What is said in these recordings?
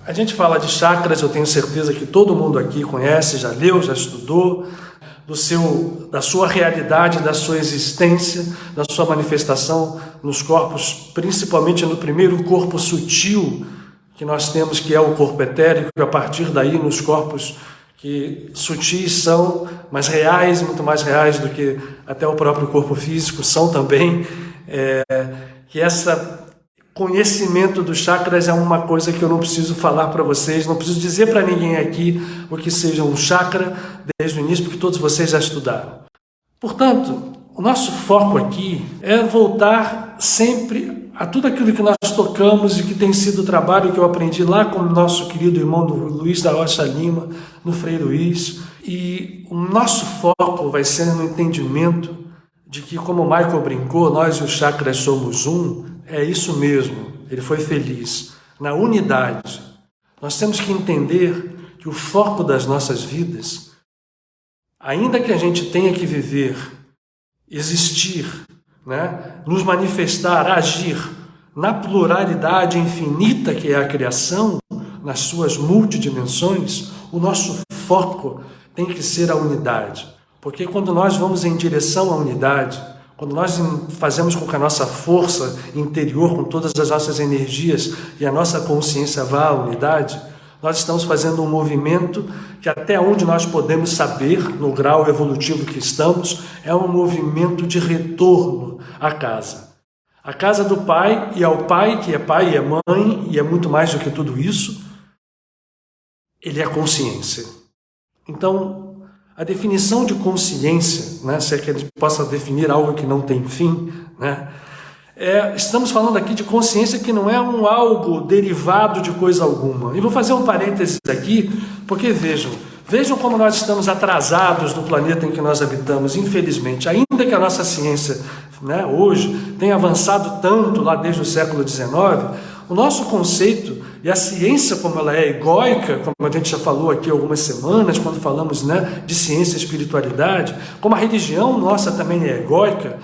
A gente fala de chakras, eu tenho certeza que todo mundo aqui conhece, já leu, já estudou, da sua realidade, da sua existência, da sua manifestação nos corpos, principalmente no primeiro corpo sutil que nós temos, que é o corpo etérico, e a partir daí nos corpos que sutis são, mas reais, muito mais reais do que até o próprio corpo físico, são também, que esse conhecimento dos chakras é uma coisa que eu não preciso falar para vocês, não preciso dizer para ninguém aqui o que seja um chakra desde o início, porque todos vocês já estudaram. Portanto, o nosso foco aqui é voltar sempre a tudo aquilo que nós tocamos e que tem sido o trabalho que eu aprendi lá com o nosso querido irmão Luiz da Rocha Lima, no Frei Luiz. E o nosso foco vai ser no entendimento de que, como o Michael brincou, nós e os chakras somos um. É isso mesmo, ele foi feliz. Na unidade, nós temos que entender que o foco das nossas vidas, ainda que a gente tenha que viver, existir, nos manifestar, agir na pluralidade infinita que é a criação, nas suas multidimensões, o nosso foco tem que ser a unidade. Porque quando nós vamos em direção à unidade, quando nós fazemos com que a nossa força interior, com todas as nossas energias e a nossa consciência vá à unidade, nós estamos fazendo um movimento que até onde nós podemos saber, no grau evolutivo que estamos, é um movimento de retorno à casa. A casa do Pai, e ao Pai, que é Pai e é Mãe, e é muito mais do que tudo isso, ele é consciência. Então, a definição de consciência, se é que a gente possa definir algo que não tem fim, estamos falando aqui de consciência que não é algo derivado de coisa alguma. E vou fazer um parênteses aqui, porque vejam como nós estamos atrasados no planeta em que nós habitamos, infelizmente. Ainda que a nossa ciência, hoje, tenha avançado tanto lá desde o século XIX, o nosso conceito e a ciência, como ela é egóica, como a gente já falou aqui há algumas semanas, quando falamos de ciência e espiritualidade, como a religião nossa também é egóica,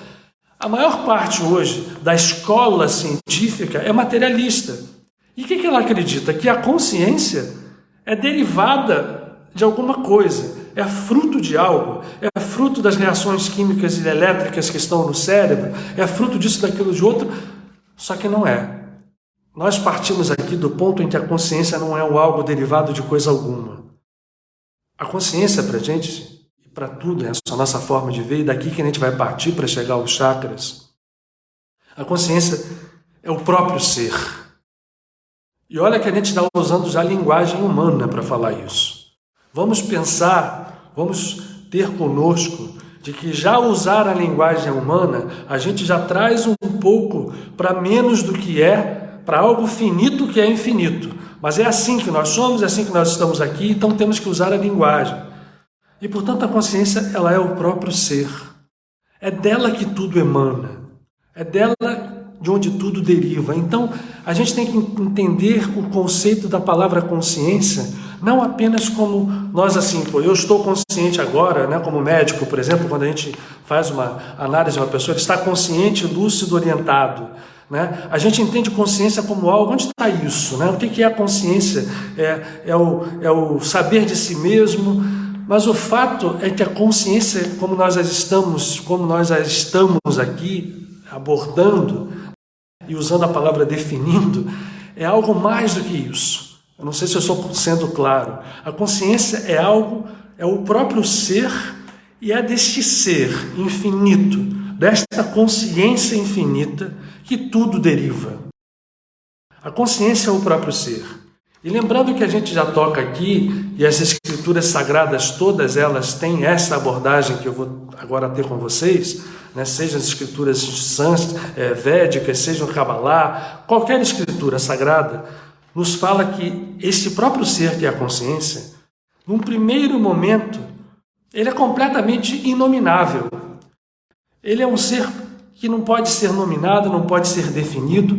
a maior parte hoje da escola científica é materialista. E o que ela acredita? Que a consciência é derivada de alguma coisa, é fruto de algo, é fruto das reações químicas e elétricas que estão no cérebro, é fruto disso, daquilo, de outro, só que não é. Nós partimos aqui do ponto em que a consciência não é algo derivado de coisa alguma. A consciência para a gente, e para tudo, é a nossa forma de ver, e daqui que a gente vai partir para chegar aos chakras. A consciência é o próprio ser. E olha que a gente está usando já a linguagem humana para falar isso. Vamos pensar, vamos ter conosco de que já usar a linguagem humana, a gente já traz um pouco para menos do que para algo finito que é infinito. Mas é assim que nós somos, é assim que nós estamos aqui, então temos que usar a linguagem. E, portanto, a consciência, ela é o próprio ser. É dela que tudo emana. É dela de onde tudo deriva. Então, a gente tem que entender o conceito da palavra consciência, não apenas como nós assim, eu estou consciente agora, como médico, por exemplo, quando a gente faz uma análise de uma pessoa, ele está consciente, lúcido, orientado. A gente entende consciência como algo. Onde está isso? O que é a consciência? É o saber de si mesmo, mas o fato é que a consciência, como nós a estamos aqui abordando e usando a palavra definindo, é algo mais do que isso. Eu não sei se eu estou sendo claro. A consciência é o próprio ser, e é deste ser infinito, desta consciência infinita, que tudo deriva. A consciência é o próprio ser. E lembrando que a gente já toca aqui, e as escrituras sagradas, todas elas têm essa abordagem que eu vou agora ter com vocês, sejam as escrituras védicas, sejam Kabbalah, qualquer escritura sagrada, nos fala que esse próprio ser, que é a consciência, num primeiro momento, ele é completamente inominável. Ele é um ser que não pode ser nominado, não pode ser definido,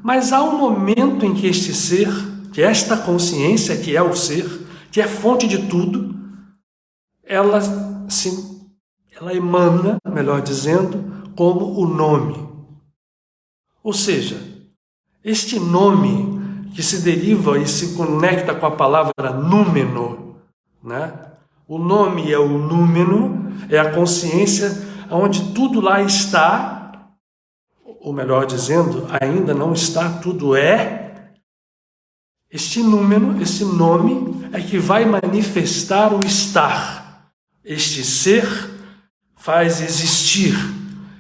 mas há um momento em que este ser, que esta consciência, que é o ser, que é fonte de tudo, ela emana, melhor dizendo, como o nome. Ou seja, este nome que se deriva e se conecta com a palavra númeno, né? O nome é o númeno, é a consciência onde tudo lá está, ou melhor dizendo, ainda não está, tudo é. Este número, esse nome, é que vai manifestar o estar. Este ser faz existir,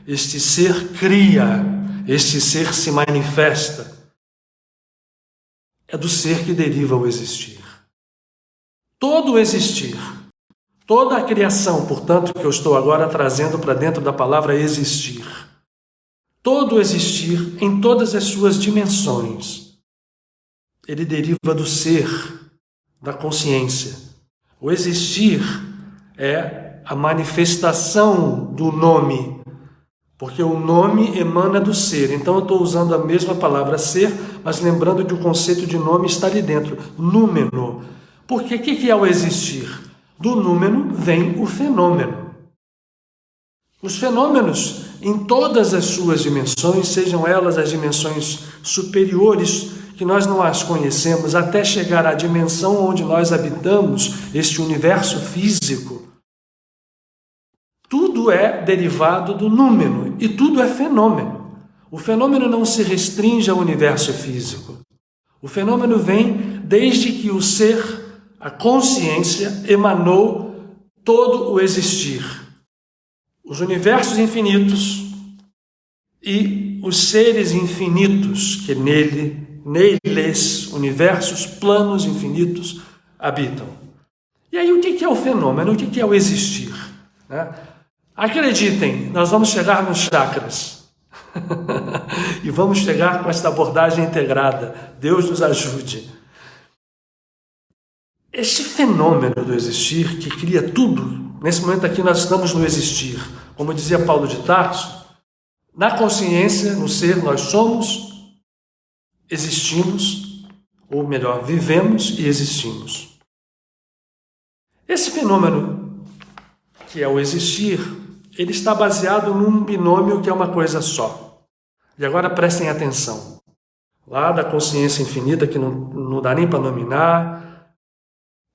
este ser cria, este ser se manifesta. É do ser que deriva o existir. Todo o existir, toda a criação, portanto, que eu estou agora trazendo para dentro da palavra existir. Todo o existir em todas as suas dimensões. Ele deriva do ser, da consciência. O existir é a manifestação do nome, porque o nome emana do ser. Então eu estou usando a mesma palavra ser, mas lembrando que o conceito de nome está ali dentro, númeno. Porque o que é o existir? Do númeno vem o fenômeno. Os fenômenos, em todas as suas dimensões, sejam elas as dimensões superiores, que nós não as conhecemos, até chegar à dimensão onde nós habitamos, este universo físico, tudo é derivado do número e tudo é fenômeno. O fenômeno não se restringe ao universo físico. O fenômeno vem desde que o ser, a consciência, emanou todo o existir. Os universos infinitos e os seres infinitos que neles, universos, planos infinitos, habitam. E aí o que é o fenômeno? O que é o existir? Acreditem, nós vamos chegar nos chakras. E vamos chegar com esta abordagem integrada. Deus nos ajude. Este fenômeno do existir que cria tudo, nesse momento aqui nós estamos no existir. Como dizia Paulo de Tarso, na consciência, no ser, nós somos, existimos, ou melhor, vivemos e existimos. Esse fenômeno, que é o existir, ele está baseado num binômio que é uma coisa só. E agora prestem atenção. Lá da consciência infinita, que não dá nem para nominar,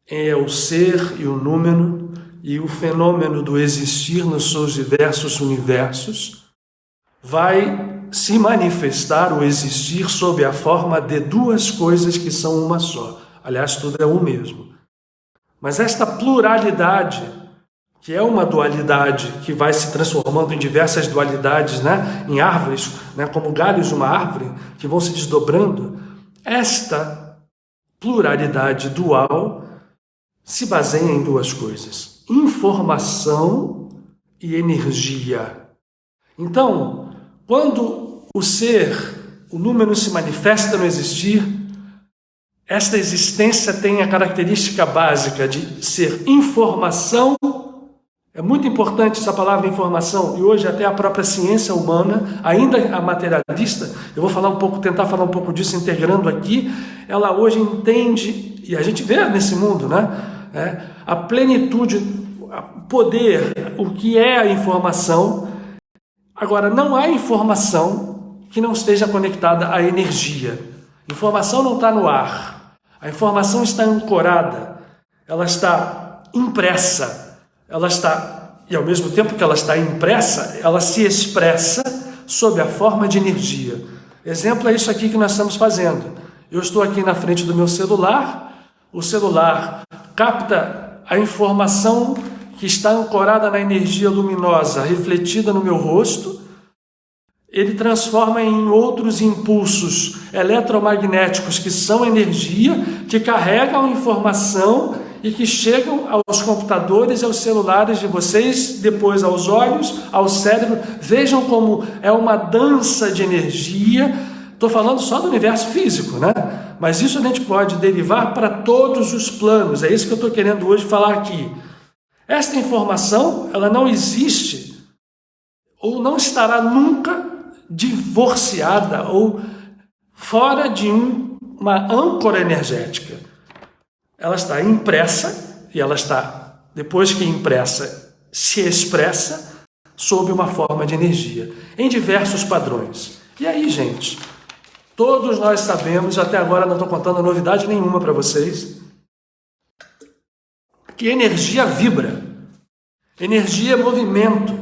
é o ser e o número, e o fenômeno do existir nos seus diversos universos vai se manifestar o existir sob a forma de duas coisas que são uma só. Aliás, tudo é um mesmo. Mas esta pluralidade, que é uma dualidade que vai se transformando em diversas dualidades, em árvores, como galhos de uma árvore, que vão se desdobrando, esta pluralidade dual se baseia em duas coisas: informação e energia. Então, quando o ser, o número se manifesta no existir, esta existência tem a característica básica de ser informação. É muito importante essa palavra informação, e hoje até a própria ciência humana, ainda a materialista, eu vou tentar falar um pouco disso integrando aqui, ela hoje entende, e a gente vê nesse mundo, a plenitude, o poder, o que é a informação. Agora, não há informação que não esteja conectada à energia. A informação não está no ar. A informação está ancorada. Ela está impressa. E ao mesmo tempo que ela está impressa, ela se expressa sob a forma de energia. Exemplo é isso aqui que nós estamos fazendo. Eu estou aqui na frente do meu celular, o celular capta a informação que está ancorada na energia luminosa, refletida no meu rosto, ele transforma em outros impulsos eletromagnéticos que são energia, que carregam informação e que chegam aos computadores e aos celulares de vocês, depois aos olhos, ao cérebro. Vejam como é uma dança de energia. Estou falando só do universo físico, mas isso a gente pode derivar para todos os planos. É isso que eu estou querendo hoje falar aqui. Esta informação, ela não existe ou não estará nunca divorciada ou fora de uma âncora energética. Ela está impressa e ela está, depois que impressa, se expressa sob uma forma de energia, em diversos padrões. E aí, gente, Todos nós sabemos, até agora não estou contando novidade nenhuma para vocês, que energia vibra. Energia é movimento.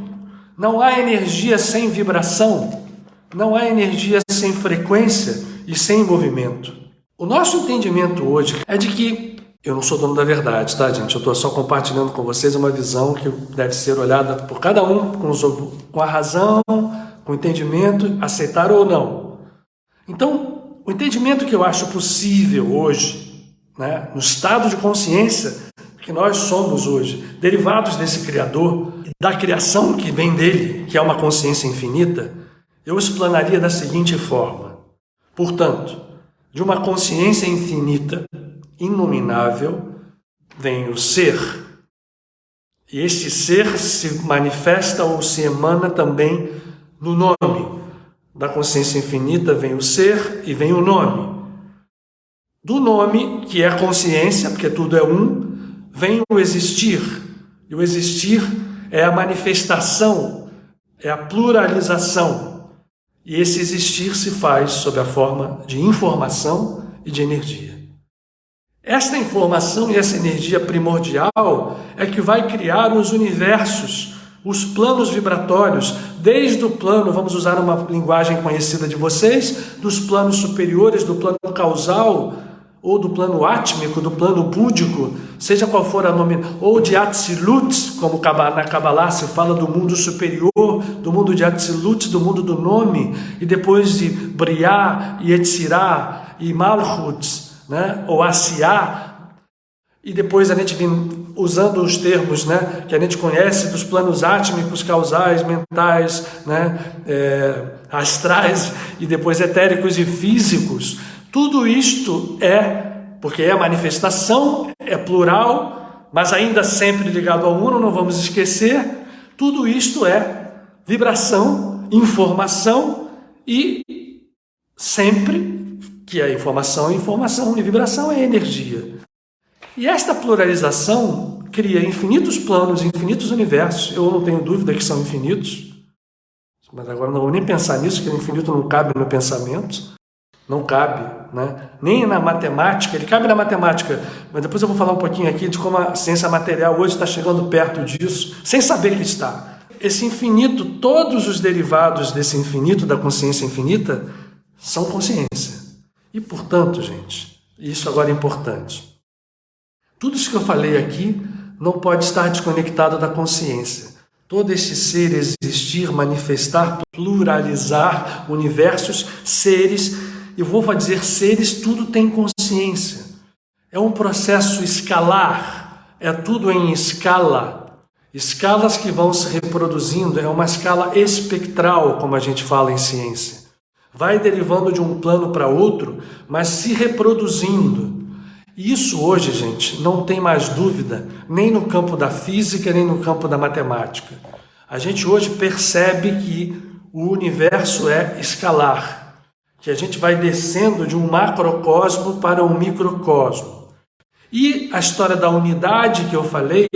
Não há energia sem vibração. Não há energia sem frequência e sem movimento. O nosso entendimento hoje é de que eu não sou dono da verdade, tá, gente? Eu estou só compartilhando com vocês uma visão que deve ser olhada por cada um com a razão, com o entendimento, aceitar ou não. Então, o entendimento que eu acho possível hoje, né, no estado de consciência que nós somos hoje, derivados desse Criador, da criação que vem dele, que é uma consciência infinita, eu explanaria da seguinte forma. Portanto, de uma consciência infinita, inominável, vem o ser. E este ser se manifesta ou se emana também no nome. Da consciência infinita vem o ser e vem o nome. Do nome, que é a consciência, porque tudo é um, vem o existir. E o existir é a manifestação, é a pluralização. E esse existir se faz sob a forma de informação e de energia. Esta informação e essa energia primordial é que vai criar os universos, os planos vibratórios, desde o plano, vamos usar uma linguagem conhecida de vocês, dos planos superiores, do plano causal, ou do plano átmico, do plano búdico, seja qual for a nome, ou de Atzilut, como na Kabbalah se fala do mundo superior, do mundo de Atzilut, do mundo do nome, e depois de Briah, e Yetzirah, e Malchut, né? Ou Asiá, e depois a gente vem usando os termos, né, que a gente conhece dos planos átmicos, causais, mentais, né, astrais, e depois etéricos e físicos. Tudo isto porque é manifestação, é plural, mas ainda sempre ligado ao uno, não vamos esquecer, tudo isto é vibração, informação e sempre que a informação é informação e vibração é energia. E esta pluralização cria infinitos planos, infinitos universos. Eu não tenho dúvida que são infinitos, mas agora não vou nem pensar nisso, que o infinito não cabe no pensamento. Não cabe, né? Nem na matemática, ele cabe na matemática, mas depois eu vou falar um pouquinho aqui de como a ciência material hoje está chegando perto disso, sem saber que está. Esse infinito, todos os derivados desse infinito, da consciência infinita, são consciência. E, portanto, gente, isso agora é importante. Tudo isso que eu falei aqui não pode estar desconectado da consciência. Todo este ser existir, manifestar, pluralizar universos, seres, eu vou dizer seres, tudo tem consciência. É um processo escalar, é tudo em escala. Escalas que vão se reproduzindo, é uma escala espectral, como a gente fala em ciência. Vai derivando de um plano para outro, mas se reproduzindo. E isso hoje, gente, não tem mais dúvida, nem no campo da física, nem no campo da matemática. A gente hoje percebe que o universo é escalar, que a gente vai descendo de um macrocosmo para um microcosmo. E a história da unidade que eu falei,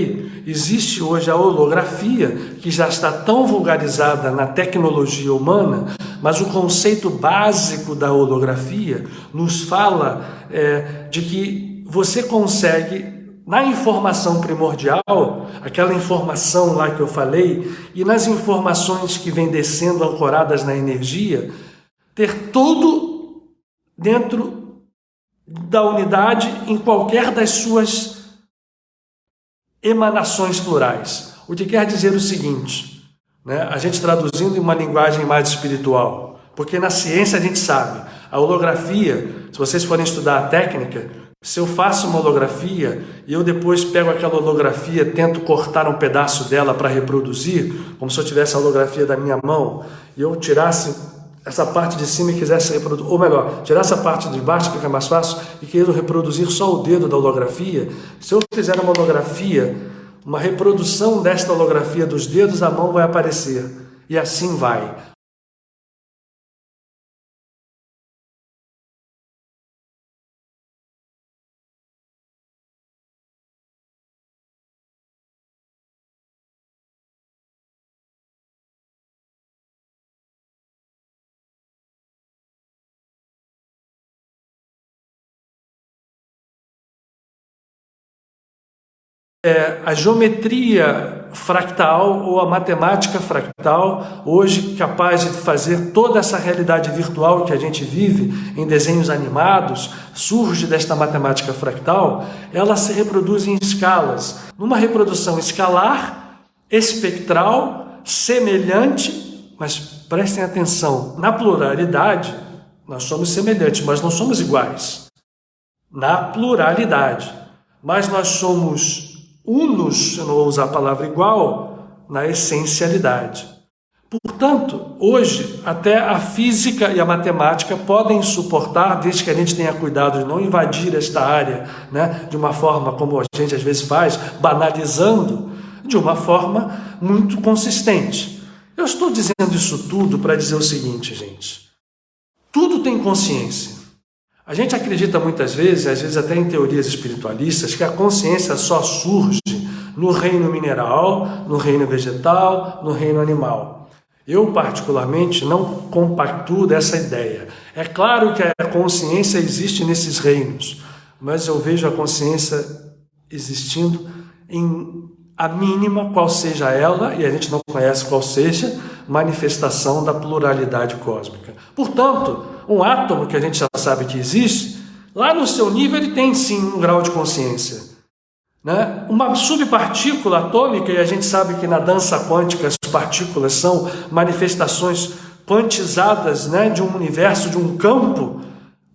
existe hoje a holografia, que já está tão vulgarizada na tecnologia humana, mas o conceito básico da holografia nos fala de que você consegue, na informação primordial, aquela informação lá que eu falei, e nas informações que vêm descendo ancoradas na energia, ter tudo dentro da unidade em qualquer das suas emanações plurais. O que quer dizer o seguinte, né? A gente traduzindo em uma linguagem mais espiritual, porque na ciência a gente sabe, a holografia, se vocês forem estudar a técnica, se eu faço uma holografia e eu depois pego aquela holografia, tento cortar um pedaço dela para reproduzir, como se eu tivesse a holografia da minha mão, e eu tirasse essa parte de cima e quisesse reproduzir, ou melhor, tirar essa parte de baixo, fica mais fácil, e queira reproduzir só o dedo da holografia, se eu fizer uma holografia, uma reprodução desta holografia dos dedos, a mão vai aparecer, e assim vai. A geometria fractal ou a matemática fractal, hoje capaz de fazer toda essa realidade virtual que a gente vive em desenhos animados, surge desta matemática fractal, ela se reproduz em escalas, numa reprodução escalar, espectral, semelhante, mas prestem atenção, na pluralidade nós somos semelhantes, mas não somos iguais. Na pluralidade, mas nós somos unos, eu não vou usar a palavra igual, na essencialidade. Portanto, hoje, até a física e a matemática podem suportar, desde que a gente tenha cuidado de não invadir esta área, né, de uma forma como a gente às vezes faz, banalizando, de uma forma muito consistente. Eu estou dizendo isso tudo para dizer o seguinte, gente. Tudo tem consciência. A gente acredita muitas vezes, às vezes até em teorias espiritualistas, que a consciência só surge no reino mineral, no reino vegetal, no reino animal. Eu, particularmente, não compactuo dessa ideia. É claro que a consciência existe nesses reinos, mas eu vejo a consciência existindo em a mínima, qual seja ela, e a gente não conhece qual seja, manifestação da pluralidade cósmica. Portanto, um átomo que a gente já sabe que existe, lá no seu nível ele tem sim um grau de consciência. Né? Uma subpartícula atômica, e a gente sabe que na dança quântica as partículas são manifestações quantizadas, né, de um universo, de um campo,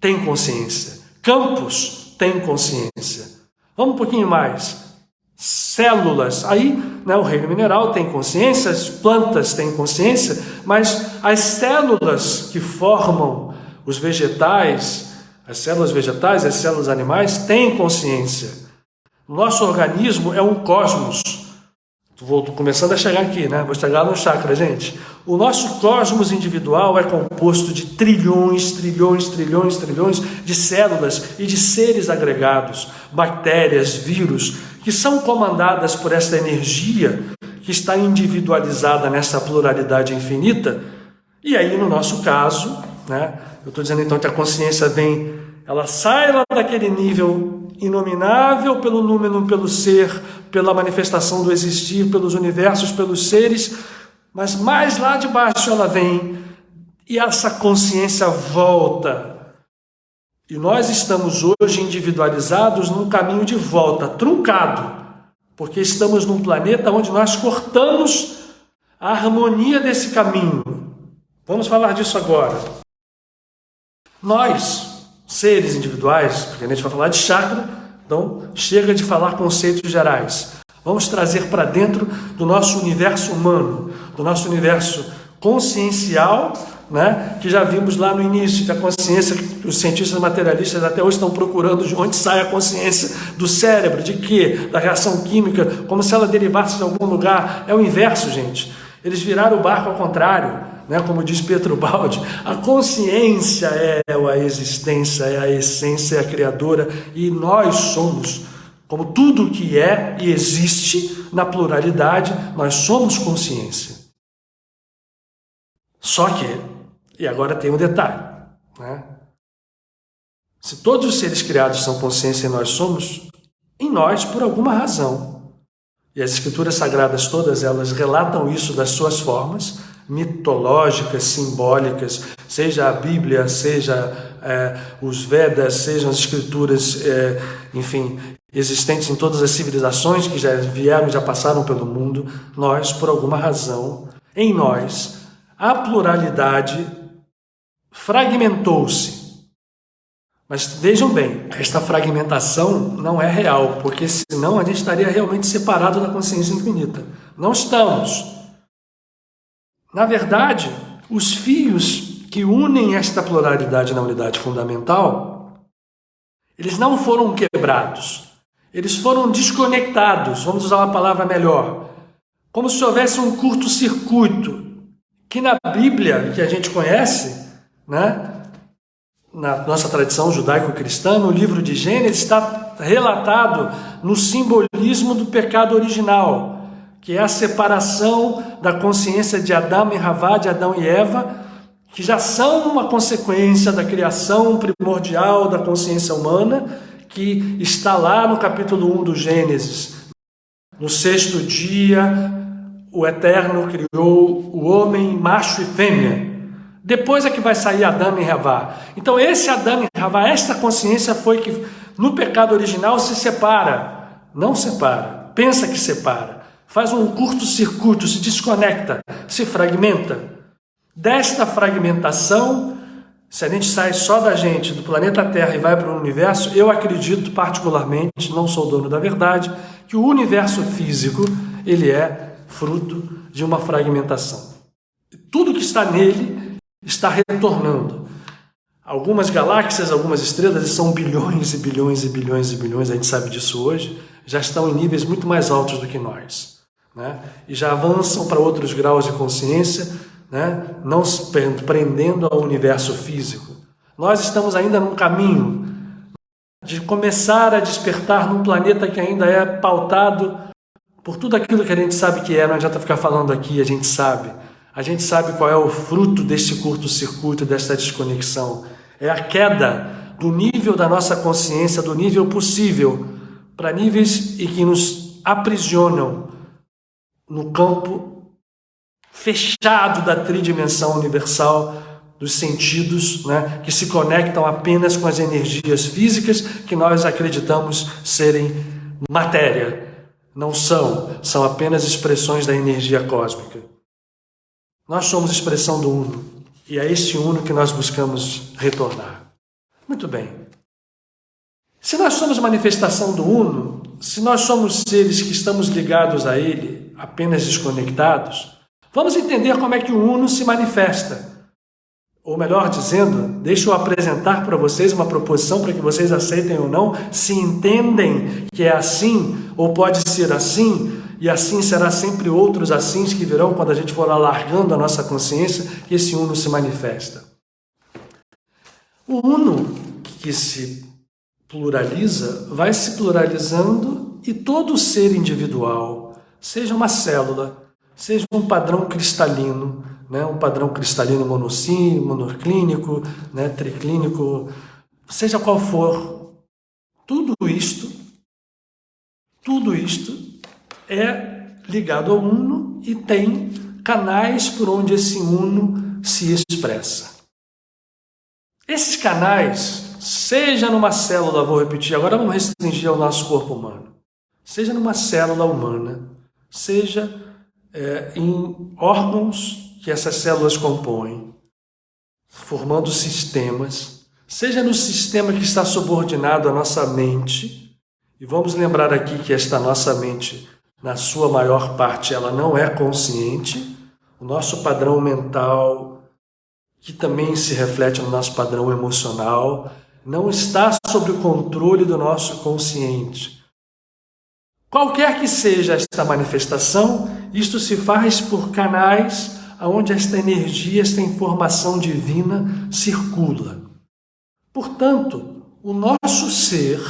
tem consciência. Campos têm consciência. Vamos um pouquinho mais. Células, aí, né, o reino mineral tem consciência, as plantas têm consciência, mas as células que formam os vegetais, as células animais têm consciência. O nosso organismo é um cosmos. Vou começando a chegar aqui, né? Vou chegar no chakra, gente. O nosso cosmos individual é composto de trilhões de células e de seres agregados, bactérias, vírus, que são comandadas por essa energia que está individualizada nessa pluralidade infinita. E aí, no nosso caso, né? Eu estou dizendo então que a consciência vem, ela sai lá daquele nível inominável pelo número, pelo ser, pela manifestação do existir, pelos universos, pelos seres, mas mais lá de baixo ela vem e essa consciência volta. E nós estamos hoje individualizados num caminho de volta, truncado, porque estamos num planeta onde nós cortamos a harmonia desse caminho. Vamos falar disso agora. Nós, seres individuais, porque a gente vai falar de chakra, então chega de falar conceitos gerais. Vamos trazer para dentro do nosso universo humano, do nosso universo consciencial, né, que já vimos lá no início, da consciência, que os cientistas materialistas até hoje estão procurando de onde sai a consciência do cérebro, de quê? Da reação química, como se ela derivasse de algum lugar. É o inverso, gente. Eles viraram o barco ao contrário. Né, como diz Pietro Baldi, a consciência é a existência, é a essência, é a criadora, e nós somos, como tudo que é e existe na pluralidade, nós somos consciência. Só que, e agora tem um detalhe, né? Se todos os seres criados são consciência e nós somos, em nós, por alguma razão, e as escrituras sagradas todas elas relatam isso das suas formas, mitológicas, simbólicas, seja a Bíblia, seja os Vedas, sejam as escrituras, enfim, existentes em todas as civilizações que já vieram, já passaram pelo mundo, nós, por alguma razão, em nós, a pluralidade fragmentou-se. Mas vejam bem, esta fragmentação não é real, porque senão a gente estaria realmente separado da consciência infinita. Não estamos. Na verdade, os fios que unem esta pluralidade na unidade fundamental, eles não foram quebrados, eles foram desconectados, vamos usar uma palavra melhor, como se houvesse um curto-circuito, que na Bíblia, que a gente conhece, né, na nossa tradição judaico-cristã, no livro de Gênesis, está relatado no simbolismo do pecado original, que é a separação da consciência de Adão e Havá, de Adão e Eva, que já são uma consequência da criação primordial da consciência humana, que está lá no capítulo 1 do Gênesis, No sexto dia, o Eterno criou o homem macho e fêmea. Depois é que vai sair Adão e Havá. Então esse Adão e Havá, esta consciência foi que no pecado original se separa. Não separa, pensa que separa. Faz um curto-circuito, se desconecta, se fragmenta. Desta fragmentação, se a gente sai só da gente, do planeta Terra e vai para o universo, eu acredito particularmente, não sou dono da verdade, que o universo físico, ele é fruto de uma fragmentação. Tudo que está nele está retornando. Algumas galáxias, algumas estrelas, são bilhões e bilhões e bilhões e bilhões, a gente sabe disso hoje, já estão em níveis muito mais altos do que nós, né? E já avançam para outros graus de consciência, né? Não se prendendo ao universo físico. Nós estamos ainda num caminho de começar a despertar num planeta que ainda é pautado por tudo aquilo que a gente sabe que é. Não adianta ficar falando aqui, a gente sabe qual é o fruto deste curto-circuito, desta desconexão. É a queda do nível da nossa consciência, do nível possível, para níveis e que nos aprisionam no campo fechado da tridimensão universal dos sentidos, né, que se conectam apenas com as energias físicas que nós acreditamos serem matéria. Não são apenas expressões da energia cósmica. Nós somos expressão do Uno, e é este Uno que nós buscamos retornar. Muito bem. Se nós somos manifestação do Uno, se nós somos seres que estamos ligados a Ele, apenas desconectados, vamos entender como é que o Uno se manifesta. Ou melhor dizendo, deixa eu apresentar para vocês uma proposição para que vocês aceitem ou não, se entendem que é assim, ou pode ser assim, e assim será sempre outros assins que virão quando a gente for alargando a nossa consciência, que esse Uno se manifesta. O Uno que se pluraliza, vai se pluralizando e todo ser individual, seja uma célula, seja um padrão cristalino, né, um padrão cristalino monoclínico, né, triclínico, seja qual for, tudo isto é ligado ao Uno e tem canais por onde esse Uno se expressa. Esses canais, seja numa célula, vou repetir, agora vamos restringir ao nosso corpo humano, seja numa célula humana, seja em órgãos que essas células compõem, formando sistemas, seja no sistema que está subordinado à nossa mente, e vamos lembrar aqui que esta nossa mente, na sua maior parte, ela não é consciente, o nosso padrão mental, que também se reflete no nosso padrão emocional, não está sob o controle do nosso consciente. Qualquer que seja esta manifestação, isto se faz por canais onde esta energia, esta informação divina circula. Portanto, o nosso ser,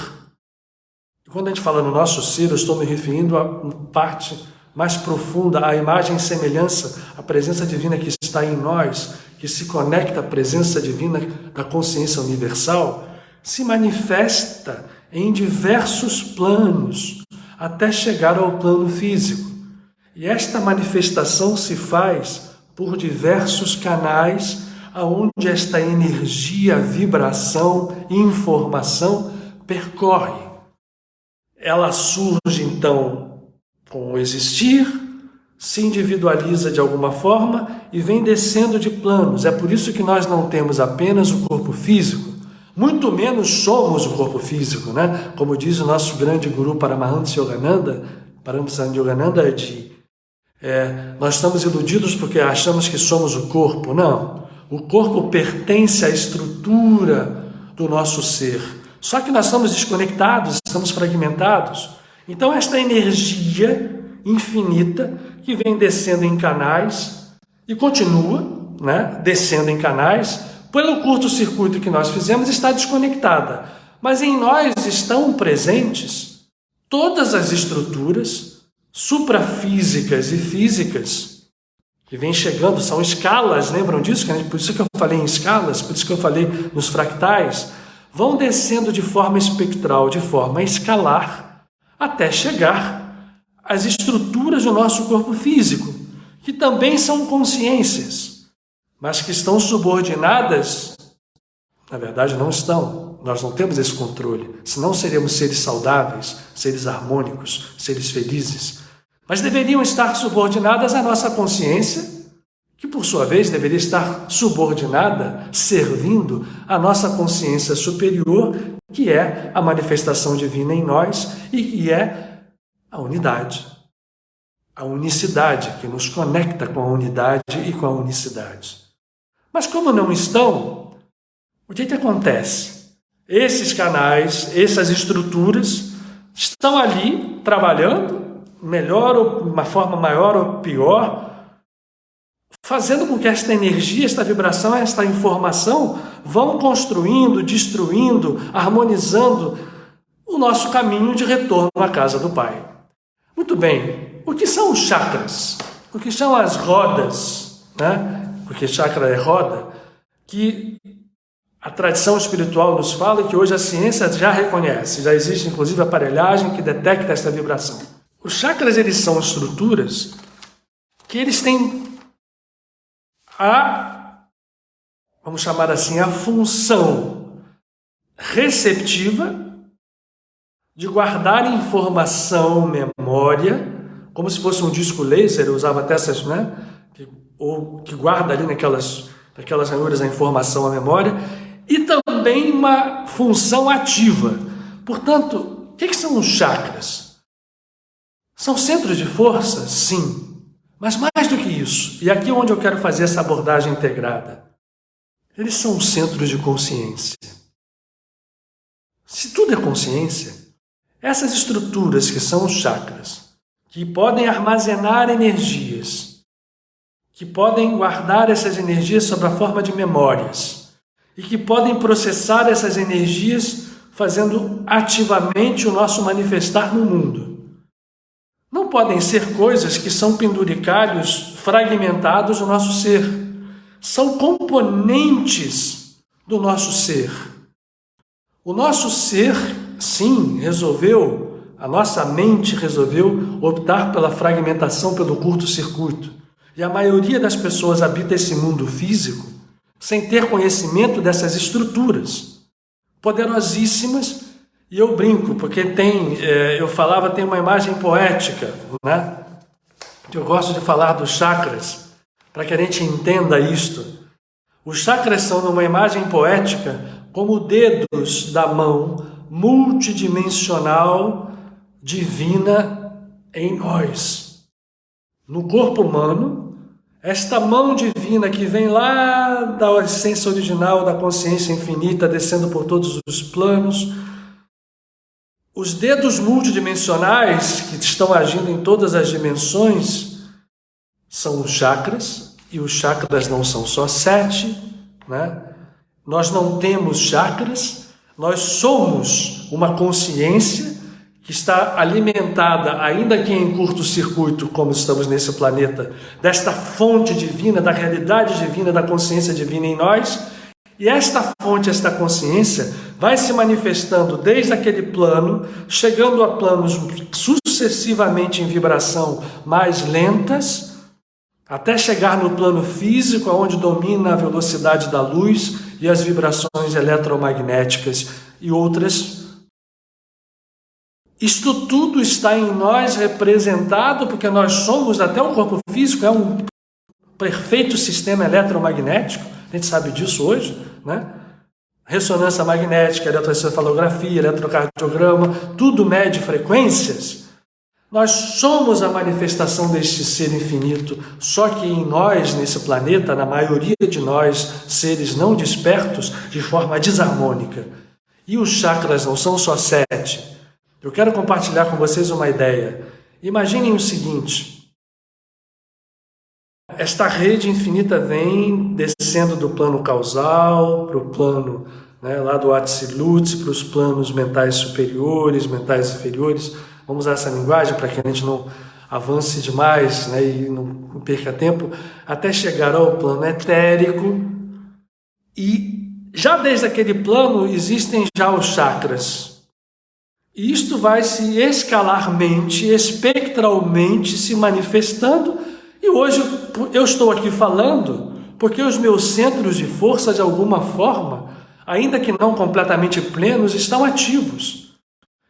quando a gente fala no nosso ser, eu estou me referindo à parte mais profunda, à imagem e semelhança, à presença divina que está em nós, que se conecta à presença divina da consciência universal, se manifesta em diversos planos, até chegar ao plano físico. E esta manifestação se faz por diversos canais, aonde esta energia, vibração, informação percorre. Ela surge, então, com o existir, se individualiza de alguma forma e vem descendo de planos. É por isso que nós não temos apenas o corpo físico, muito menos somos o corpo físico, né? Como diz o nosso grande guru Paramahansa Yogananda, nós estamos iludidos porque achamos que somos o corpo. Não, o corpo pertence à estrutura do nosso ser. Só que nós estamos desconectados, estamos fragmentados. Então esta energia infinita que vem descendo em canais e continua, né, descendo em canais, pelo curto-circuito que nós fizemos, está desconectada. Mas em nós estão presentes todas as estruturas suprafísicas e físicas que vêm chegando, são escalas, lembram disso? Por isso que eu falei em escalas, por isso que eu falei nos fractais, vão descendo de forma espectral, de forma escalar, até chegar as estruturas do nosso corpo físico, que também são consciências, mas que estão subordinadas, na verdade não estão, nós não temos esse controle, senão seríamos seres saudáveis, seres harmônicos, seres felizes, mas deveriam estar subordinadas à nossa consciência, que por sua vez deveria estar subordinada, servindo à nossa consciência superior, que é a manifestação divina em nós e que é a unidade, a unicidade, que nos conecta com a unidade e com a unicidade. Mas como não estão, o que acontece? Esses canais, essas estruturas estão ali trabalhando, melhor ou uma forma maior ou pior, fazendo com que esta energia, esta vibração, esta informação vão construindo, destruindo, harmonizando o nosso caminho de retorno à casa do Pai. Muito bem, o que são os chakras? O que são as rodas, né? Porque chakra é roda, que a tradição espiritual nos fala e que hoje a ciência já reconhece, já existe inclusive aparelhagem que detecta esta vibração. Os chakras, eles são estruturas que eles têm vamos chamar assim, a função receptiva de guardar informação, memória, como se fosse um disco laser, eu usava até essas, né? Ou que guarda ali naquelas ranhuras a informação, a memória, e também uma função ativa. Portanto, o que são os chakras? São centros de força? Sim. Mas mais do que isso, e aqui é onde eu quero fazer essa abordagem integrada, eles são centros de consciência. Se tudo é consciência, essas estruturas que são os chakras, que podem armazenar energias, que podem guardar essas energias sob a forma de memórias, e que podem processar essas energias fazendo ativamente o nosso manifestar no mundo, não podem ser coisas que são penduricalhos fragmentados do nosso ser. São componentes do nosso ser. O nosso ser, sim, a nossa mente resolveu optar pela fragmentação, pelo curto-circuito. E a maioria das pessoas habita esse mundo físico sem ter conhecimento dessas estruturas poderosíssimas. E eu brinco, porque tem uma imagem poética, né? Eu gosto de falar dos chakras, para que a gente entenda isto. Os chakras são, numa imagem poética, como dedos da mão multidimensional divina em nós. No corpo humano, esta mão divina que vem lá da essência original, da consciência infinita, descendo por todos os planos, os dedos multidimensionais que estão agindo em todas as dimensões são os chakras, e os chakras não são só 7, né? Nós não temos chakras, nós somos uma consciência que está alimentada, ainda que em curto-circuito, como estamos nesse planeta, desta fonte divina, da realidade divina, da consciência divina em nós. E esta fonte, esta consciência, vai se manifestando desde aquele plano, chegando a planos sucessivamente em vibração mais lentas, até chegar no plano físico, onde domina a velocidade da luz e as vibrações eletromagnéticas e outras. Isto tudo está em nós representado, porque nós somos, até o corpo físico é um perfeito sistema eletromagnético, a gente sabe disso hoje, né? Ressonância magnética, eletroencefalografia, eletrocardiograma, tudo mede frequências. Nós somos a manifestação deste ser infinito, só que em nós, nesse planeta, na maioria de nós, seres não despertos, de forma desarmônica. E os chakras não são só 7. Eu quero compartilhar com vocês uma ideia. Imaginem o seguinte: esta rede infinita vem descendo do plano causal para o plano, né, lá do Atsilutsi, para os planos mentais superiores, mentais inferiores. Vamos usar essa linguagem para que a gente não avance demais, né, e não perca tempo, até chegar ao plano etérico. E já desde aquele plano existem já os chakras, E isto vai se escalarmente, espectralmente se manifestando. E hoje eu estou aqui falando porque os meus centros de força, de alguma forma, ainda que não completamente plenos, estão ativos.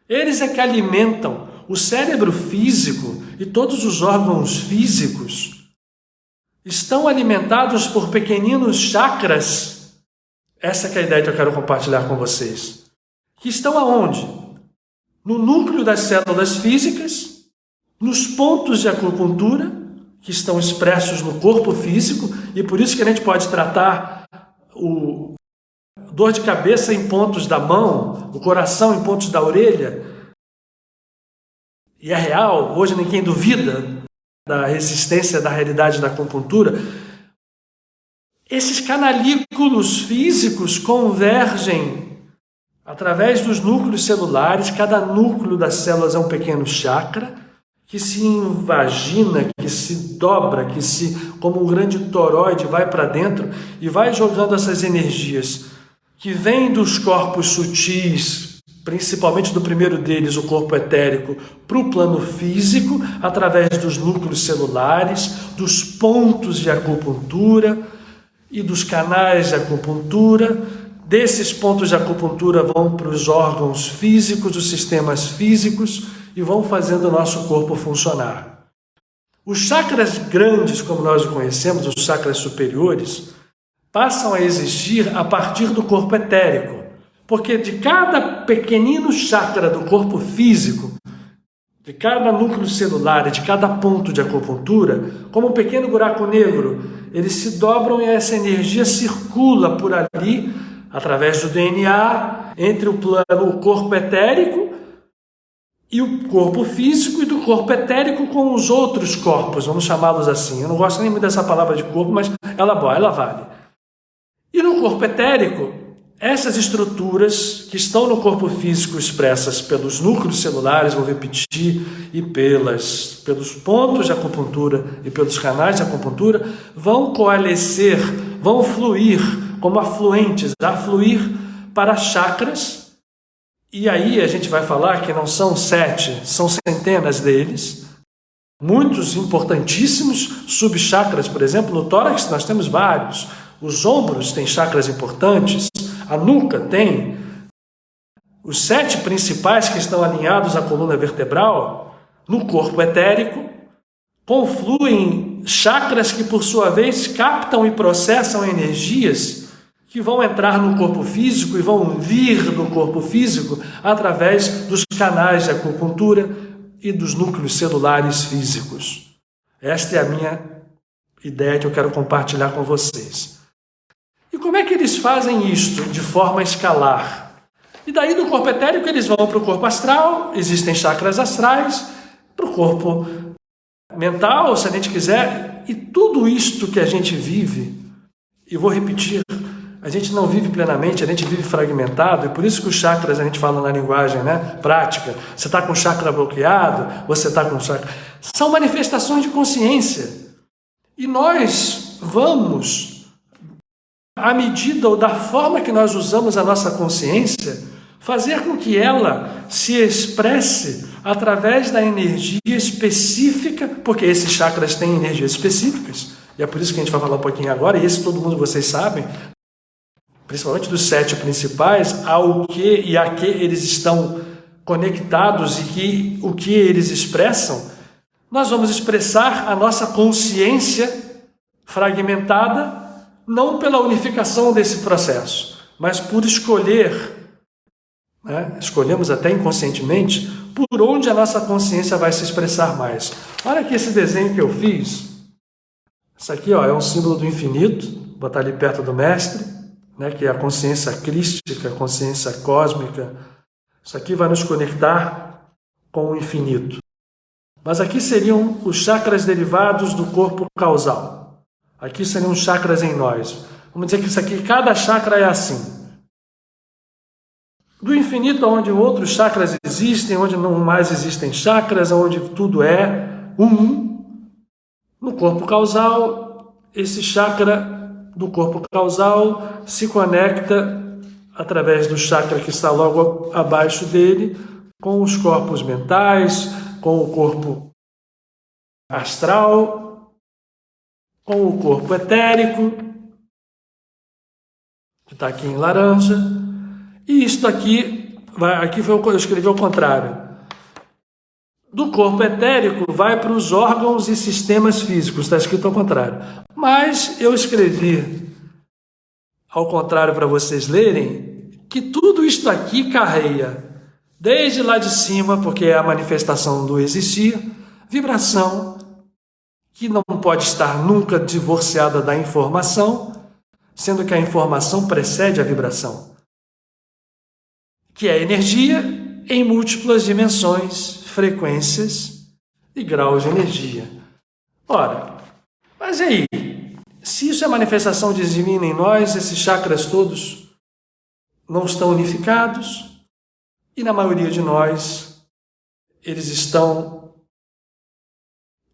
Eles é que alimentam o cérebro físico e todos os órgãos físicos. Estão alimentados por pequeninos chakras. Essa é a ideia que eu quero compartilhar com vocês. Que estão aonde? No núcleo das células físicas, nos pontos de acupuntura, que estão expressos no corpo físico, e por isso que a gente pode tratar dor de cabeça em pontos da mão, o coração em pontos da orelha. E é real, hoje ninguém duvida da resistência da realidade da acupuntura. Esses canalículos físicos convergem através dos núcleos celulares. Cada núcleo das células é um pequeno chakra que se invagina, que se dobra, como um grande toroide, vai para dentro e vai jogando essas energias que vêm dos corpos sutis, principalmente do primeiro deles, o corpo etérico, para o plano físico, através dos núcleos celulares, dos pontos de acupuntura e dos canais de acupuntura. Desses pontos de acupuntura vão para os órgãos físicos, os sistemas físicos, e vão fazendo o nosso corpo funcionar. Os chakras grandes, como nós o conhecemos, os chakras superiores, passam a existir a partir do corpo etérico, porque de cada pequenino chakra do corpo físico, de cada núcleo celular e de cada ponto de acupuntura, como um pequeno buraco negro, eles se dobram e essa energia circula por ali, através do DNA, entre o corpo etérico e o corpo físico, e do corpo etérico com os outros corpos, vamos chamá-los assim. Eu não gosto nem muito dessa palavra de corpo, mas ela vale. E no corpo etérico, essas estruturas que estão no corpo físico expressas pelos núcleos celulares, vou repetir, e pelos pontos de acupuntura e pelos canais de acupuntura, vão coalescer, vão fluir como afluentes, afluir para chakras. E aí a gente vai falar que não são 7, são centenas deles. Muitos importantíssimos subchakras, por exemplo, no tórax nós temos vários. Os ombros têm chakras importantes, a nuca tem. Os 7 principais que estão alinhados à coluna vertebral, no corpo etérico, confluem chakras que, por sua vez, captam e processam energias que vão entrar no corpo físico e vão vir do corpo físico através dos canais de acupuntura e dos núcleos celulares físicos. Esta é a minha ideia que eu quero compartilhar com vocês. E como é que eles fazem isto de forma escalar? E daí do corpo etérico eles vão para o corpo astral, existem chakras astrais, para o corpo mental, se a gente quiser, e tudo isto que a gente vive, e vou repetir, a gente não vive plenamente, a gente vive fragmentado, e por isso que os chakras, a gente fala na linguagem prática, você está com o chakra bloqueado, você está com o chakra... São manifestações de consciência. E nós vamos, à medida ou da forma que nós usamos a nossa consciência, fazer com que ela se expresse através da energia específica, porque esses chakras têm energias específicas, e é por isso que a gente vai falar um pouquinho agora, e esse todo mundo vocês sabem, principalmente dos 7 principais, ao que e a que eles estão conectados e o que eles expressam. Nós vamos expressar a nossa consciência fragmentada, não pela unificação desse processo, mas por escolher, escolhemos até inconscientemente, por onde a nossa consciência vai se expressar mais. Olha aqui esse desenho que eu fiz. Isso aqui é um símbolo do infinito, vou botar ali perto do mestre, que é a consciência crística, a consciência cósmica. Isso aqui vai nos conectar com o infinito. Mas aqui seriam os chakras derivados do corpo causal. Aqui seriam os chakras em nós. Vamos dizer que isso aqui, cada chakra é assim. Do infinito, onde outros chakras existem, onde não mais existem chakras, onde tudo é um. No corpo causal, esse chakra do corpo causal se conecta através do chakra que está logo abaixo dele com os corpos mentais, com o corpo astral, com o corpo etérico, que está aqui em laranja, e isto aqui eu escrevi ao contrário. Do corpo etérico vai para os órgãos e sistemas físicos, está escrito ao contrário. Mas eu escrevi ao contrário para vocês lerem, que tudo isto aqui carrega, desde lá de cima, porque é a manifestação do existir, vibração, que não pode estar nunca divorciada da informação, sendo que a informação precede a vibração, que é energia em múltiplas dimensões, frequências e graus de energia. Ora, mas e aí? Se isso é manifestação divina em nós, esses chakras todos não estão unificados e na maioria de nós eles estão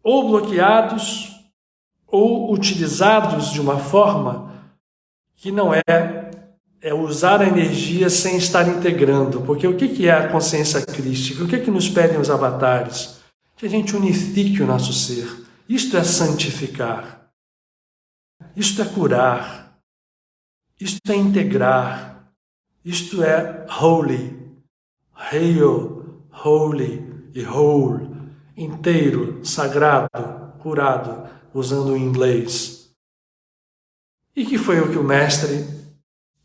ou bloqueados ou utilizados de uma forma que não é usar a energia sem estar integrando. Porque o que é a consciência crística? O que nos pedem os avatares? Que a gente unifique o nosso ser. Isto é santificar. Isto é curar. Isto é integrar. Isto é holy. Hail, holy e whole. Inteiro, sagrado, curado, usando o inglês. E que foi o que o mestre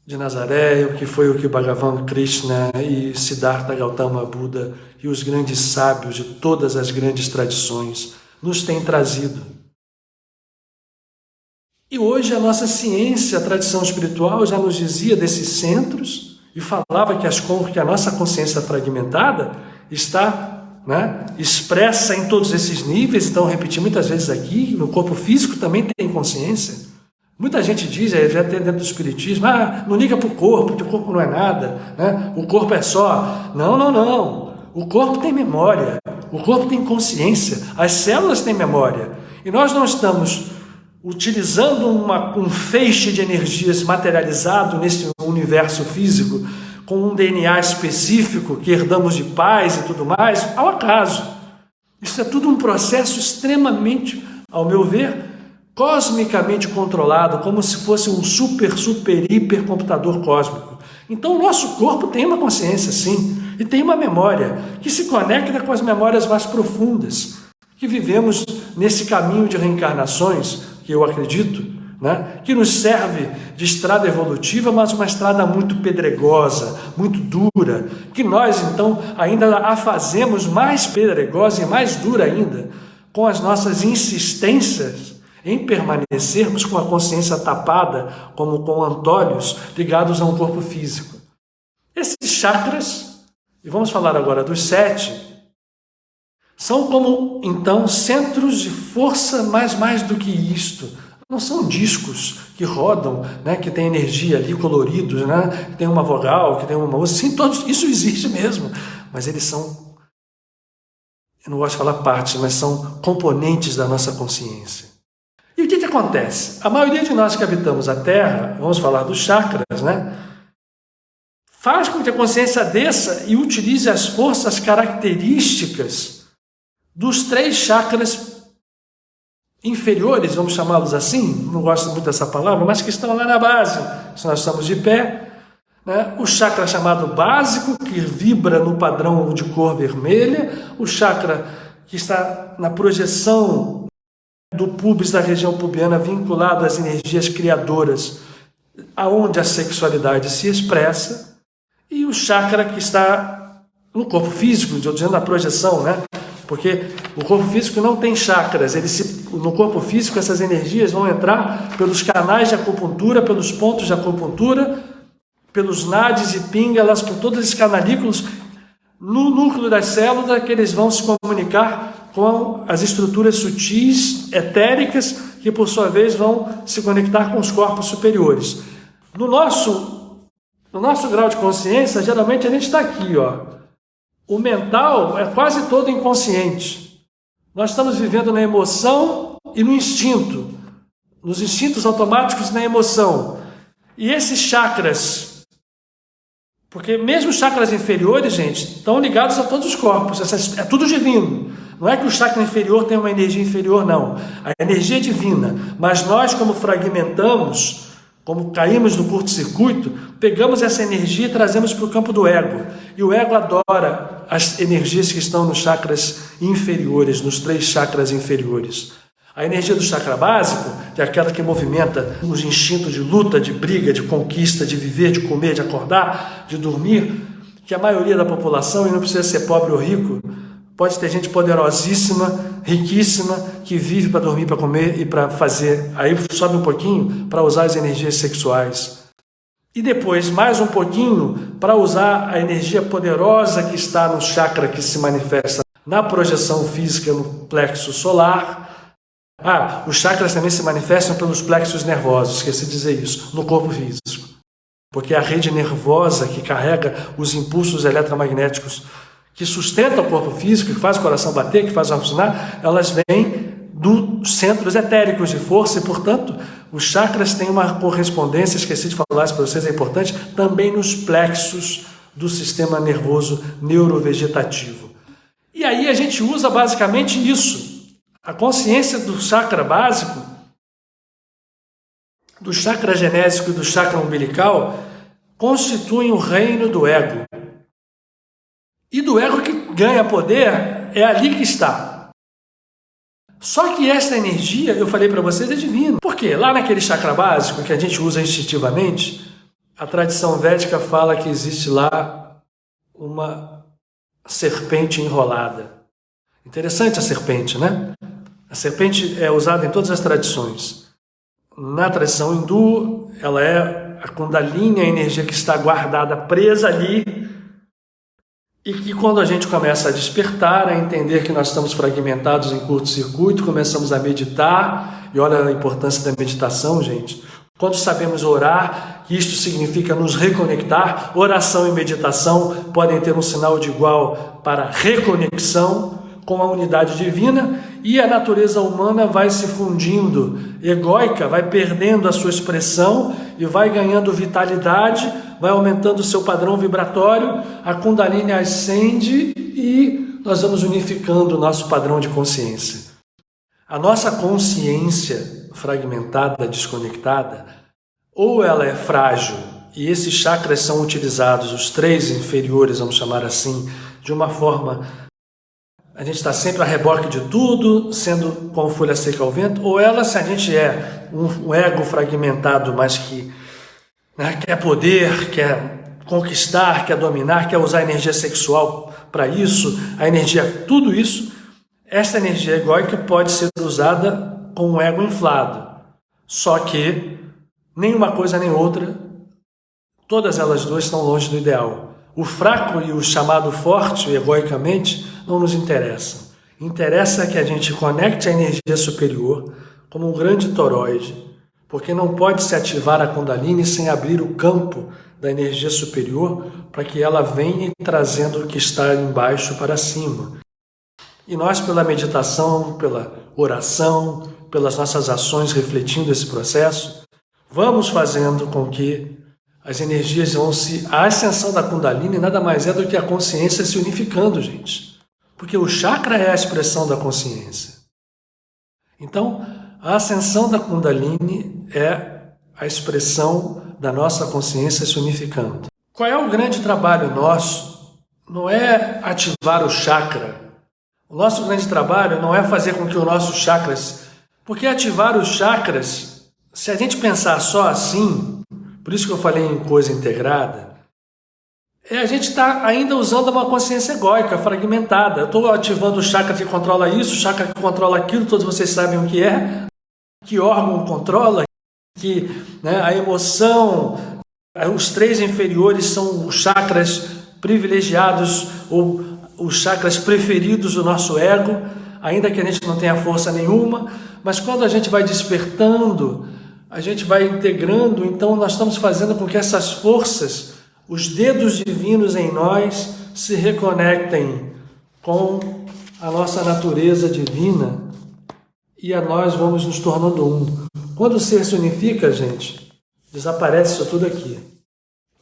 de Nazaré, o que foi o que o Bhagavan Krishna e Siddhartha Gautama Buda e os grandes sábios de todas as grandes tradições nos têm trazido. E hoje a nossa ciência, a tradição espiritual já nos dizia desses centros e falava que a nossa consciência fragmentada está expressa em todos esses níveis. Então, repeti muitas vezes aqui, no corpo físico também tem consciência. Muita gente diz, até dentro do espiritismo, não liga para o corpo, teu corpo não é nada, né? O corpo é só. Não. O corpo tem memória, o corpo tem consciência, as células têm memória. E nós não estamos utilizando um feixe de energias materializado nesse universo físico, com um DNA específico que herdamos de pais e tudo mais, ao acaso. Isso é tudo um processo extremamente, ao meu ver, cosmicamente controlado, como se fosse um super, hiper computador cósmico. Então o nosso corpo tem uma consciência, sim, e tem uma memória, que se conecta com as memórias mais profundas, que vivemos nesse caminho de reencarnações, que eu acredito, que nos serve de estrada evolutiva, mas uma estrada muito pedregosa, muito dura, que nós, então, ainda a fazemos mais pedregosa e mais dura ainda, com as nossas insistências em permanecermos com a consciência tapada, como com antolhos ligados a um corpo físico. Esses chakras, e vamos falar agora dos 7, são como, então, centros de força, mas mais do que isto. Não são discos que rodam, que tem energia ali, coloridos, que tem uma vogal, que tem uma música. Sim, todos, isso existe mesmo, mas eles são, eu não gosto de falar partes, mas são componentes da nossa consciência. E o que acontece? A maioria de nós que habitamos a Terra, vamos falar dos chakras, faz com que a consciência desça e utilize as forças características dos 3 chakras inferiores, vamos chamá-los assim, não gosto muito dessa palavra, mas que estão lá na base. Se nós estamos de pé, o chakra chamado básico, que vibra no padrão de cor vermelha, o chakra que está na projeção do púbis, da região pubiana, vinculado às energias criadoras, aonde a sexualidade se expressa, e o chakra que está no corpo físico, estou dizendo a projeção, porque o corpo físico não tem chakras, no corpo físico essas energias vão entrar pelos canais de acupuntura, pelos pontos de acupuntura, pelos nadis e píngalas, por todos esses canalículos, no núcleo das células, que eles vão se comunicar com as estruturas sutis, etéricas, que por sua vez vão se conectar com os corpos superiores. No nosso grau de consciência, geralmente a gente está aqui, O mental é quase todo inconsciente. Nós estamos vivendo na emoção e no instinto, nos instintos automáticos e na emoção. E esses chakras, Porque mesmo os chakras inferiores, gente, estão ligados a todos os corpos. É tudo divino. Não é que o chakra inferior tem uma energia inferior, não. A energia é divina. Mas nós, como fragmentamos, como caímos no curto-circuito, pegamos essa energia e trazemos para o campo do ego. E o ego adora as energias que estão nos chakras inferiores, nos 3 chakras inferiores. A energia do chakra básico, que é aquela que movimenta os instintos de luta, de briga, de conquista, de viver, de comer, de acordar, de dormir, que a maioria da população, e não precisa ser pobre ou rico, pode ter gente poderosíssima, riquíssima, que vive para dormir, para comer e para fazer. Aí sobe um pouquinho para usar as energias sexuais. E depois, mais um pouquinho, para usar a energia poderosa que está no chakra que se manifesta na projeção física no plexo solar. Os chakras também se manifestam pelos plexos nervosos, esqueci de dizer isso, no corpo físico. Porque a rede nervosa que carrega os impulsos eletromagnéticos que sustenta o corpo físico, que faz o coração bater, que faz o funcionar, elas vêm dos centros etéricos de força e, portanto, os chakras têm uma correspondência, esqueci de falar isso para vocês, é importante, também nos plexos do sistema nervoso neurovegetativo. E aí a gente usa basicamente isso. A consciência do chakra básico, do chakra genésico e do chakra umbilical constituem o reino do ego. E do ego que ganha poder é ali que está. Só que essa energia, eu falei para vocês, é divina. Por quê? Lá naquele chakra básico que a gente usa instintivamente, a tradição védica fala que existe lá uma serpente enrolada. Interessante a serpente, né? A serpente é usada em todas as tradições. Na tradição hindu, ela é a Kundalini, a energia que está guardada, presa ali, e que quando a gente começa a despertar, a entender que nós estamos fragmentados em curto-circuito, começamos a meditar, e olha a importância da meditação, gente. Quando sabemos orar, isto significa nos reconectar, oração e meditação podem ter um sinal de igual para reconexão com a unidade divina, e a natureza humana vai se fundindo, egóica, vai perdendo a sua expressão e vai ganhando vitalidade, vai aumentando o seu padrão vibratório, a Kundalini ascende e nós vamos unificando o nosso padrão de consciência. A nossa consciência fragmentada, desconectada, ou ela é frágil, e esses chakras são utilizados, os 3 inferiores, vamos chamar assim, de uma forma... A gente está sempre a reboque de tudo, sendo como folha seca ao vento, ou ela, se a gente é um ego fragmentado, mas que quer poder, quer conquistar, quer dominar, quer usar a energia sexual para isso, a energia, tudo isso, essa energia egóica pode ser usada com um ego inflado. Só que nenhuma coisa nem outra, todas elas duas estão longe do ideal. O fraco e o chamado forte, egoicamente, não nos interessam. Interessa que a gente conecte a energia superior como um grande toroide, porque não pode se ativar a Kundalini sem abrir o campo da energia superior para que ela venha trazendo o que está embaixo para cima. E nós, pela meditação, pela oração, pelas nossas ações refletindo esse processo, vamos fazendo com que as energias vão se... A ascensão da Kundalini nada mais é do que a consciência se unificando, gente. Porque o chakra é a expressão da consciência. Então, a ascensão da Kundalini é a expressão da nossa consciência se unificando. Qual é o grande trabalho nosso? Não é ativar o chakra. O nosso grande trabalho não é fazer com que os nossos chakras... Porque ativar os chakras, se a gente pensar só assim... Por isso que eu falei em coisa integrada, a gente está ainda usando uma consciência egóica, fragmentada. Eu estou ativando o chakra que controla isso, o chakra que controla aquilo, todos vocês sabem o que órgão controla, a emoção, os 3 inferiores são os chakras privilegiados ou os chakras preferidos do nosso ego, ainda que a gente não tenha força nenhuma, mas quando a gente vai despertando, a gente vai integrando, então nós estamos fazendo com que essas forças, os dedos divinos em nós, se reconectem com a nossa natureza divina e a nós vamos nos tornando um. Quando o ser se unifica, gente, desaparece isso tudo aqui.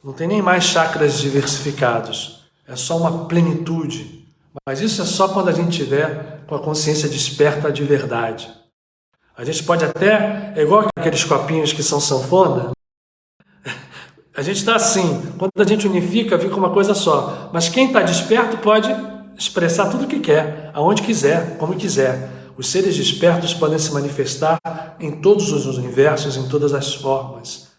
Não tem nem mais chakras diversificados. É só uma plenitude. Mas isso é só quando a gente tiver com a consciência desperta de verdade. A gente pode até, é igual aqueles copinhos que são sanfona, a gente está assim, quando a gente unifica, fica uma coisa só. Mas quem está desperto pode expressar tudo o que quer, aonde quiser, como quiser. Os seres despertos podem se manifestar em todos os universos, em todas as formas.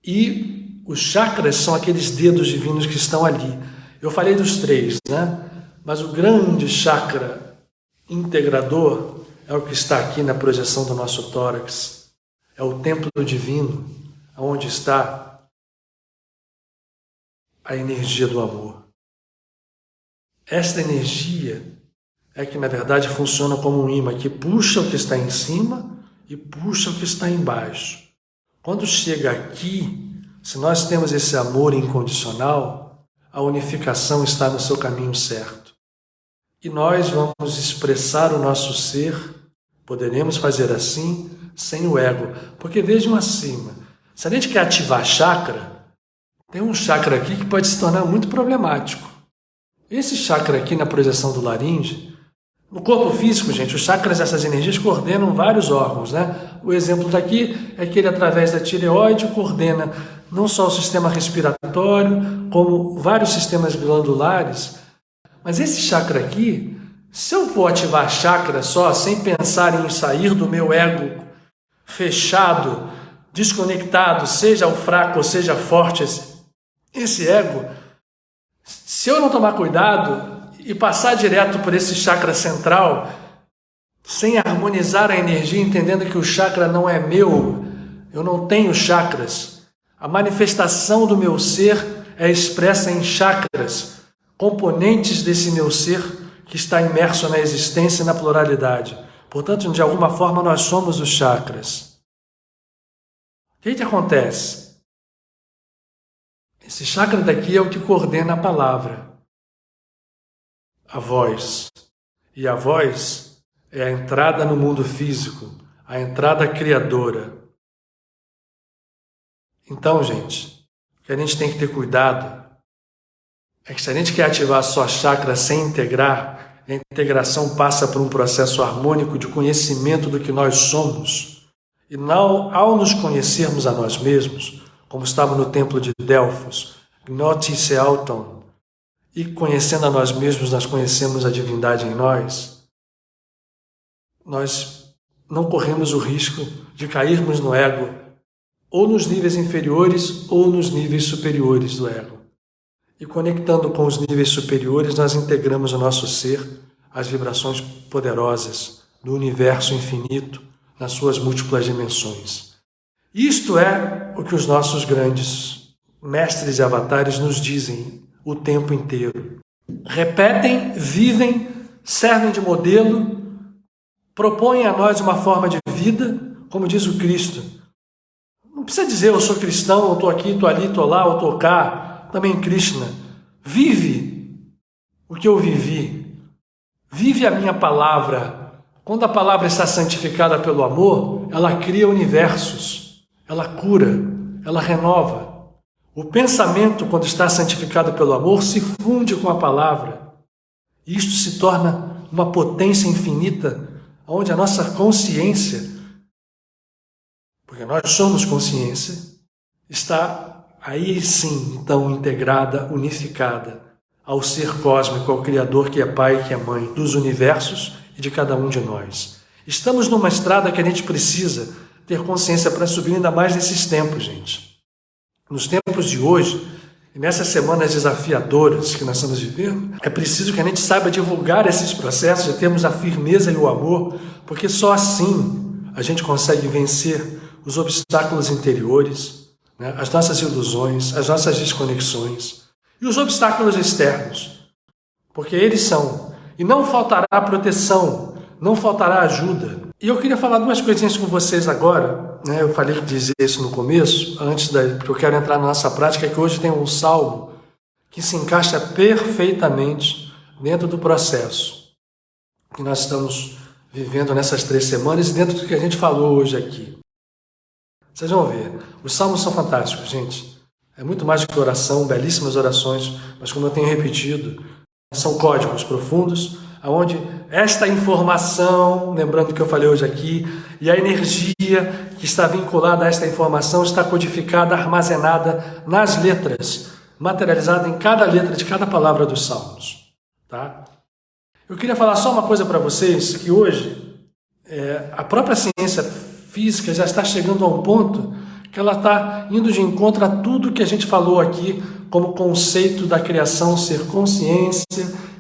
E os chakras são aqueles dedos divinos que estão ali. Eu falei dos 3, né? Mas o grande chakra integrador é o que está aqui na projeção do nosso tórax. É o templo divino, onde está a energia do amor. Esta energia é que, na verdade, funciona como um imã que puxa o que está em cima e puxa o que está embaixo. Quando chega aqui, se nós temos esse amor incondicional, a unificação está no seu caminho certo. E nós vamos expressar o nosso ser, poderemos fazer assim, sem o ego. Porque vejam acima, se a gente quer ativar chakra, tem um chakra aqui que pode se tornar muito problemático. Esse chakra aqui na projeção do laringe, no corpo físico, gente, os chakras, essas energias coordenam vários órgãos, né? O exemplo daqui é que ele, através da tireoide, coordena não só o sistema respiratório, como vários sistemas glandulares. Mas esse chakra aqui, se eu for ativar chakra só, sem pensar em sair do meu ego fechado, desconectado, seja o fraco ou seja forte, esse ego, se eu não tomar cuidado e passar direto por esse chakra central, sem harmonizar a energia, entendendo que o chakra não é meu, eu não tenho chakras, a manifestação do meu ser é expressa em chakras, componentes desse meu ser que está imerso na existência e na pluralidade. Portanto, de alguma forma, nós somos os chakras. O que acontece? Esse chakra daqui é o que coordena a palavra, a voz. E a voz é a entrada no mundo físico, a entrada criadora. Então, gente, o que a gente tem que ter cuidado é que se a gente quer ativar só chakra sem integrar, a integração passa por um processo harmônico de conhecimento do que nós somos. E ao nos conhecermos a nós mesmos, como estava no templo de Delfos, Gnotis Auton, e conhecendo a nós mesmos, nós conhecemos a divindade em nós, nós não corremos o risco de cairmos no ego, ou nos níveis inferiores ou nos níveis superiores do ego. E conectando com os níveis superiores, nós integramos o nosso ser às vibrações poderosas do universo infinito nas suas múltiplas dimensões. Isto é o que os nossos grandes mestres e avatares nos dizem o tempo inteiro. Repetem, vivem, servem de modelo, propõem a nós uma forma de vida, como diz o Cristo. Não precisa dizer eu sou cristão, eu estou aqui, estou ali, estou lá, eu estou cá. Também Krishna. Vive o que eu vivi. Vive a minha palavra. Quando a palavra está santificada pelo amor, ela cria universos, ela cura, ela renova. O pensamento, quando está santificado pelo amor, se funde com a palavra. E isto se torna uma potência infinita, onde a nossa consciência, porque nós somos consciência, está aí sim, então, integrada, unificada ao ser cósmico, ao Criador que é Pai e que é Mãe dos universos e de cada um de nós. Estamos numa estrada que a gente precisa ter consciência para subir ainda mais nesses tempos, gente. Nos tempos de hoje, e nessas semanas desafiadoras que nós estamos vivendo, é preciso que a gente saiba divulgar esses processos e termos a firmeza e o amor, porque só assim a gente consegue vencer os obstáculos interiores, né, as nossas ilusões, as nossas desconexões e os obstáculos externos, porque eles são. E não faltará proteção, não faltará ajuda. E eu queria falar duas coisinhas com vocês agora, né? Eu falei que dizer isso no começo, porque eu quero entrar na nossa prática, que hoje tem um salmo que se encaixa perfeitamente dentro do processo que nós estamos vivendo nessas 3 semanas e dentro do que a gente falou hoje aqui. Vocês vão ver, os salmos são fantásticos, gente. É muito mais do que oração, belíssimas orações, mas como eu tenho repetido, são códigos profundos, onde esta informação, lembrando que eu falei hoje aqui, e a energia que está vinculada a esta informação está codificada, armazenada nas letras, materializada em cada letra de cada palavra dos Salmos. Tá? Eu queria falar só uma coisa para vocês, que hoje a própria ciência física já está chegando a um ponto que ela está indo de encontro a tudo que a gente falou aqui como conceito da criação ser consciência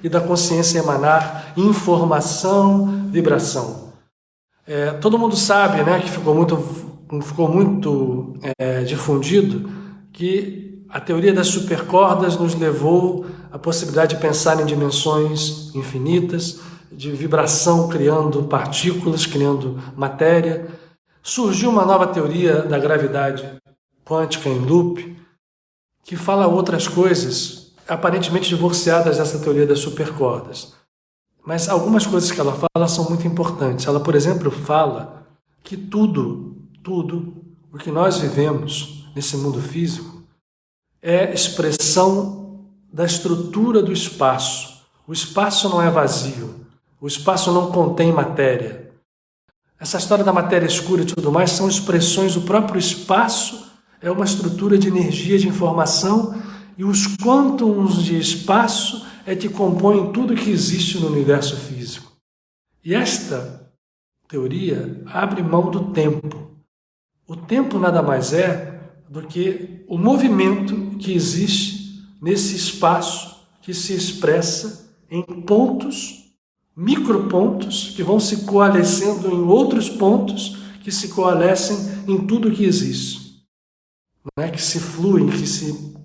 e da consciência emanar informação, vibração. Todo mundo sabe, né, que ficou muito difundido que a teoria das supercordas nos levou à possibilidade de pensar em dimensões infinitas, de vibração criando partículas, criando matéria. Surgiu uma nova teoria da gravidade quântica em loop, que fala outras coisas aparentemente divorciadas dessa teoria das supercordas. Mas algumas coisas que ela fala são muito importantes. Ela, por exemplo, fala que tudo o que nós vivemos nesse mundo físico é expressão da estrutura do espaço. O espaço não é vazio, o espaço não contém matéria. Essa história da matéria escura e tudo mais são expressões do próprio espaço, é uma estrutura de energia, de informação, e os quântons de espaço é que compõem tudo que existe no universo físico. E esta teoria abre mão do tempo. O tempo nada mais é do que o movimento que existe nesse espaço que se expressa em pontos, micropontos, que vão se coalescendo em outros pontos que se coalescem em tudo que existe. Não é? Que se fluem, que se,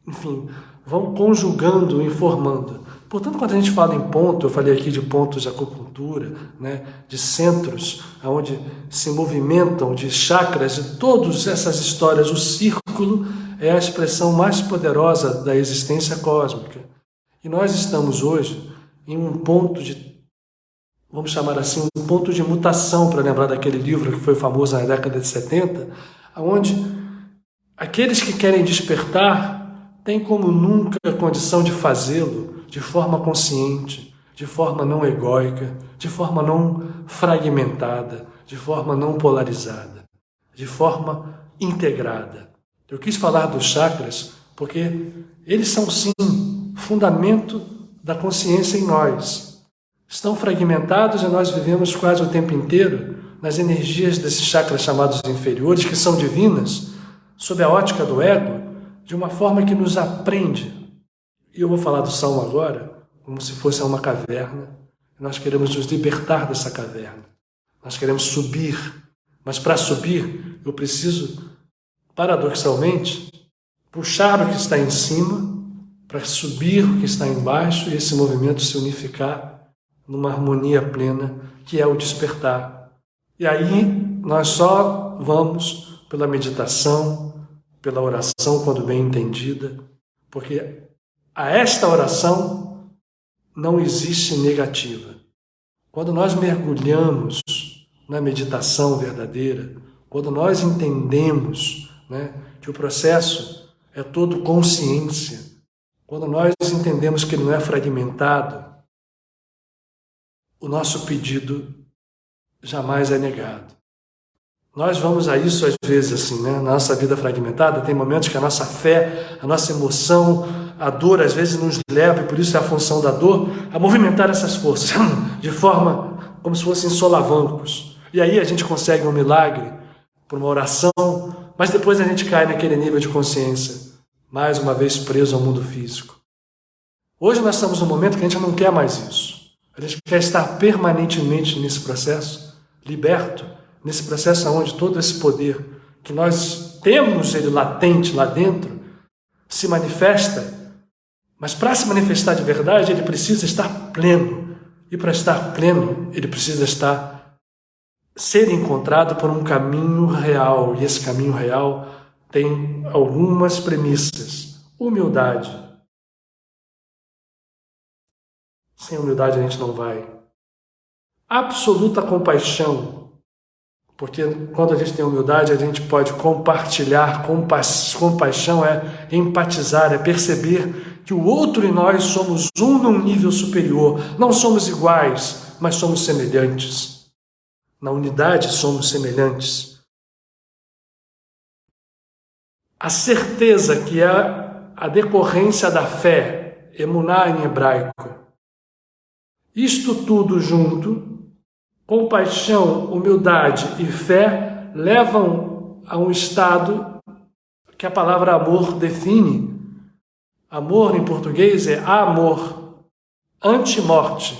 enfim, vão conjugando e formando. Portanto, quando a gente fala em ponto, eu falei aqui de pontos de acupuntura, né, de centros onde se movimentam, de chakras, de todas essas histórias, o círculo é a expressão mais poderosa da existência cósmica. E nós estamos hoje em um ponto de, vamos chamar assim, um ponto de mutação, para lembrar daquele livro que foi famoso na década de 70, onde aqueles que querem despertar têm como nunca a condição de fazê-lo de forma consciente, de forma não egóica, de forma não fragmentada, de forma não polarizada, de forma integrada. Eu quis falar dos chakras porque eles são, sim, fundamento da consciência em nós. Estão fragmentados e nós vivemos quase o tempo inteiro nas energias desses chakras chamados inferiores, que são divinas, sob a ótica do ego, de uma forma que nos aprende. E eu vou falar do Salmo agora, como se fosse uma caverna. Nós queremos nos libertar dessa caverna. Nós queremos subir. Mas para subir, eu preciso, paradoxalmente, puxar o que está em cima para subir o que está embaixo e esse movimento se unificar numa harmonia plena, que é o despertar. E aí nós só vamos pela meditação, pela oração, quando bem entendida, porque a esta oração não existe negativa. Quando nós mergulhamos na meditação verdadeira, quando nós entendemos, né, que o processo é todo consciência, quando nós entendemos que ele não é fragmentado, o nosso pedido jamais é negado. Nós vamos a isso às vezes assim, né? Na nossa vida fragmentada, tem momentos que a nossa fé, a nossa emoção, a dor às vezes nos leva, e por isso é a função da dor, a movimentar essas forças de forma como se fossem solavancos. E aí a gente consegue um milagre por uma oração, mas depois a gente cai naquele nível de consciência, mais uma vez preso ao mundo físico. Hoje nós estamos num momento que a gente não quer mais isso. A gente quer estar permanentemente nesse processo, liberto, nesse processo onde todo esse poder que nós temos ele latente lá dentro se manifesta, mas para se manifestar de verdade ele precisa estar pleno, e para estar pleno ele precisa ser encontrado por um caminho real, e esse caminho real tem algumas premissas. Humildade. Sem humildade a gente não vai. Absoluta compaixão. Porque quando a gente tem humildade, a gente pode compartilhar, compaixão é empatizar, é perceber que o outro e nós somos um num nível superior. Não somos iguais, mas somos semelhantes. Na unidade somos semelhantes. A certeza que é a decorrência da fé, emuná em hebraico. Isto tudo junto, compaixão, humildade e fé, levam a um estado que a palavra amor define. Amor em português é amor, anti-morte.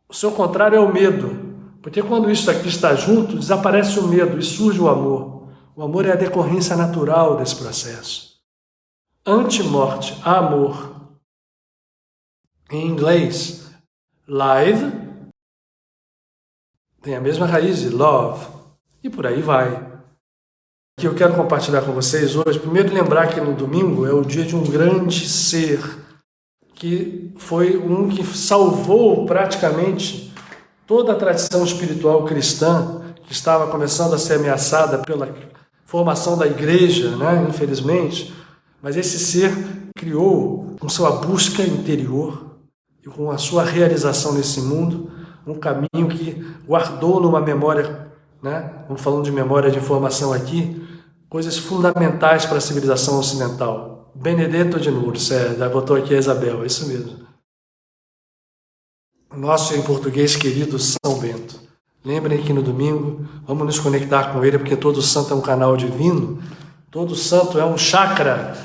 O seu contrário é o medo, porque quando isso aqui está junto, desaparece o medo e surge o amor. O amor é a decorrência natural desse processo. Anti-morte, amor. Em inglês, live tem a mesma raiz de love, e por aí vai. O que eu quero compartilhar com vocês hoje, primeiro lembrar que no domingo é o dia de um grande ser, que foi um que salvou praticamente toda a tradição espiritual cristã, que estava começando a ser ameaçada pela formação da igreja, né? Infelizmente, mas esse ser criou, com sua busca interior e com a sua realização nesse mundo, um caminho que guardou numa memória, né? Estamos falando de memória de informação aqui, coisas fundamentais para a civilização ocidental. Benedetto de Nurse, já botou aqui a Isabel, é isso mesmo. Nosso, em português, querido São Bento. Lembrem que no domingo vamos nos conectar com ele, porque todo santo é um canal divino, todo santo é um chakra.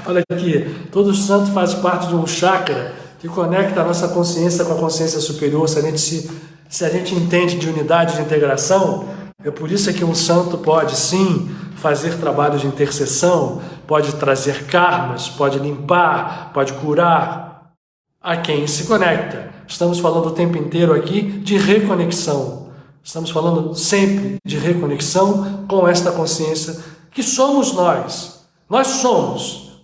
Olha aqui, todo santo faz parte de um chakra que conecta a nossa consciência com a consciência superior. Se a gente entende de unidade, de integração, é por isso que um santo pode sim fazer trabalho de intercessão, pode trazer karmas, pode limpar, pode curar a quem se conecta. Estamos falando o tempo inteiro aqui de reconexão. Estamos falando sempre de reconexão com esta consciência que somos nós. Nós somos.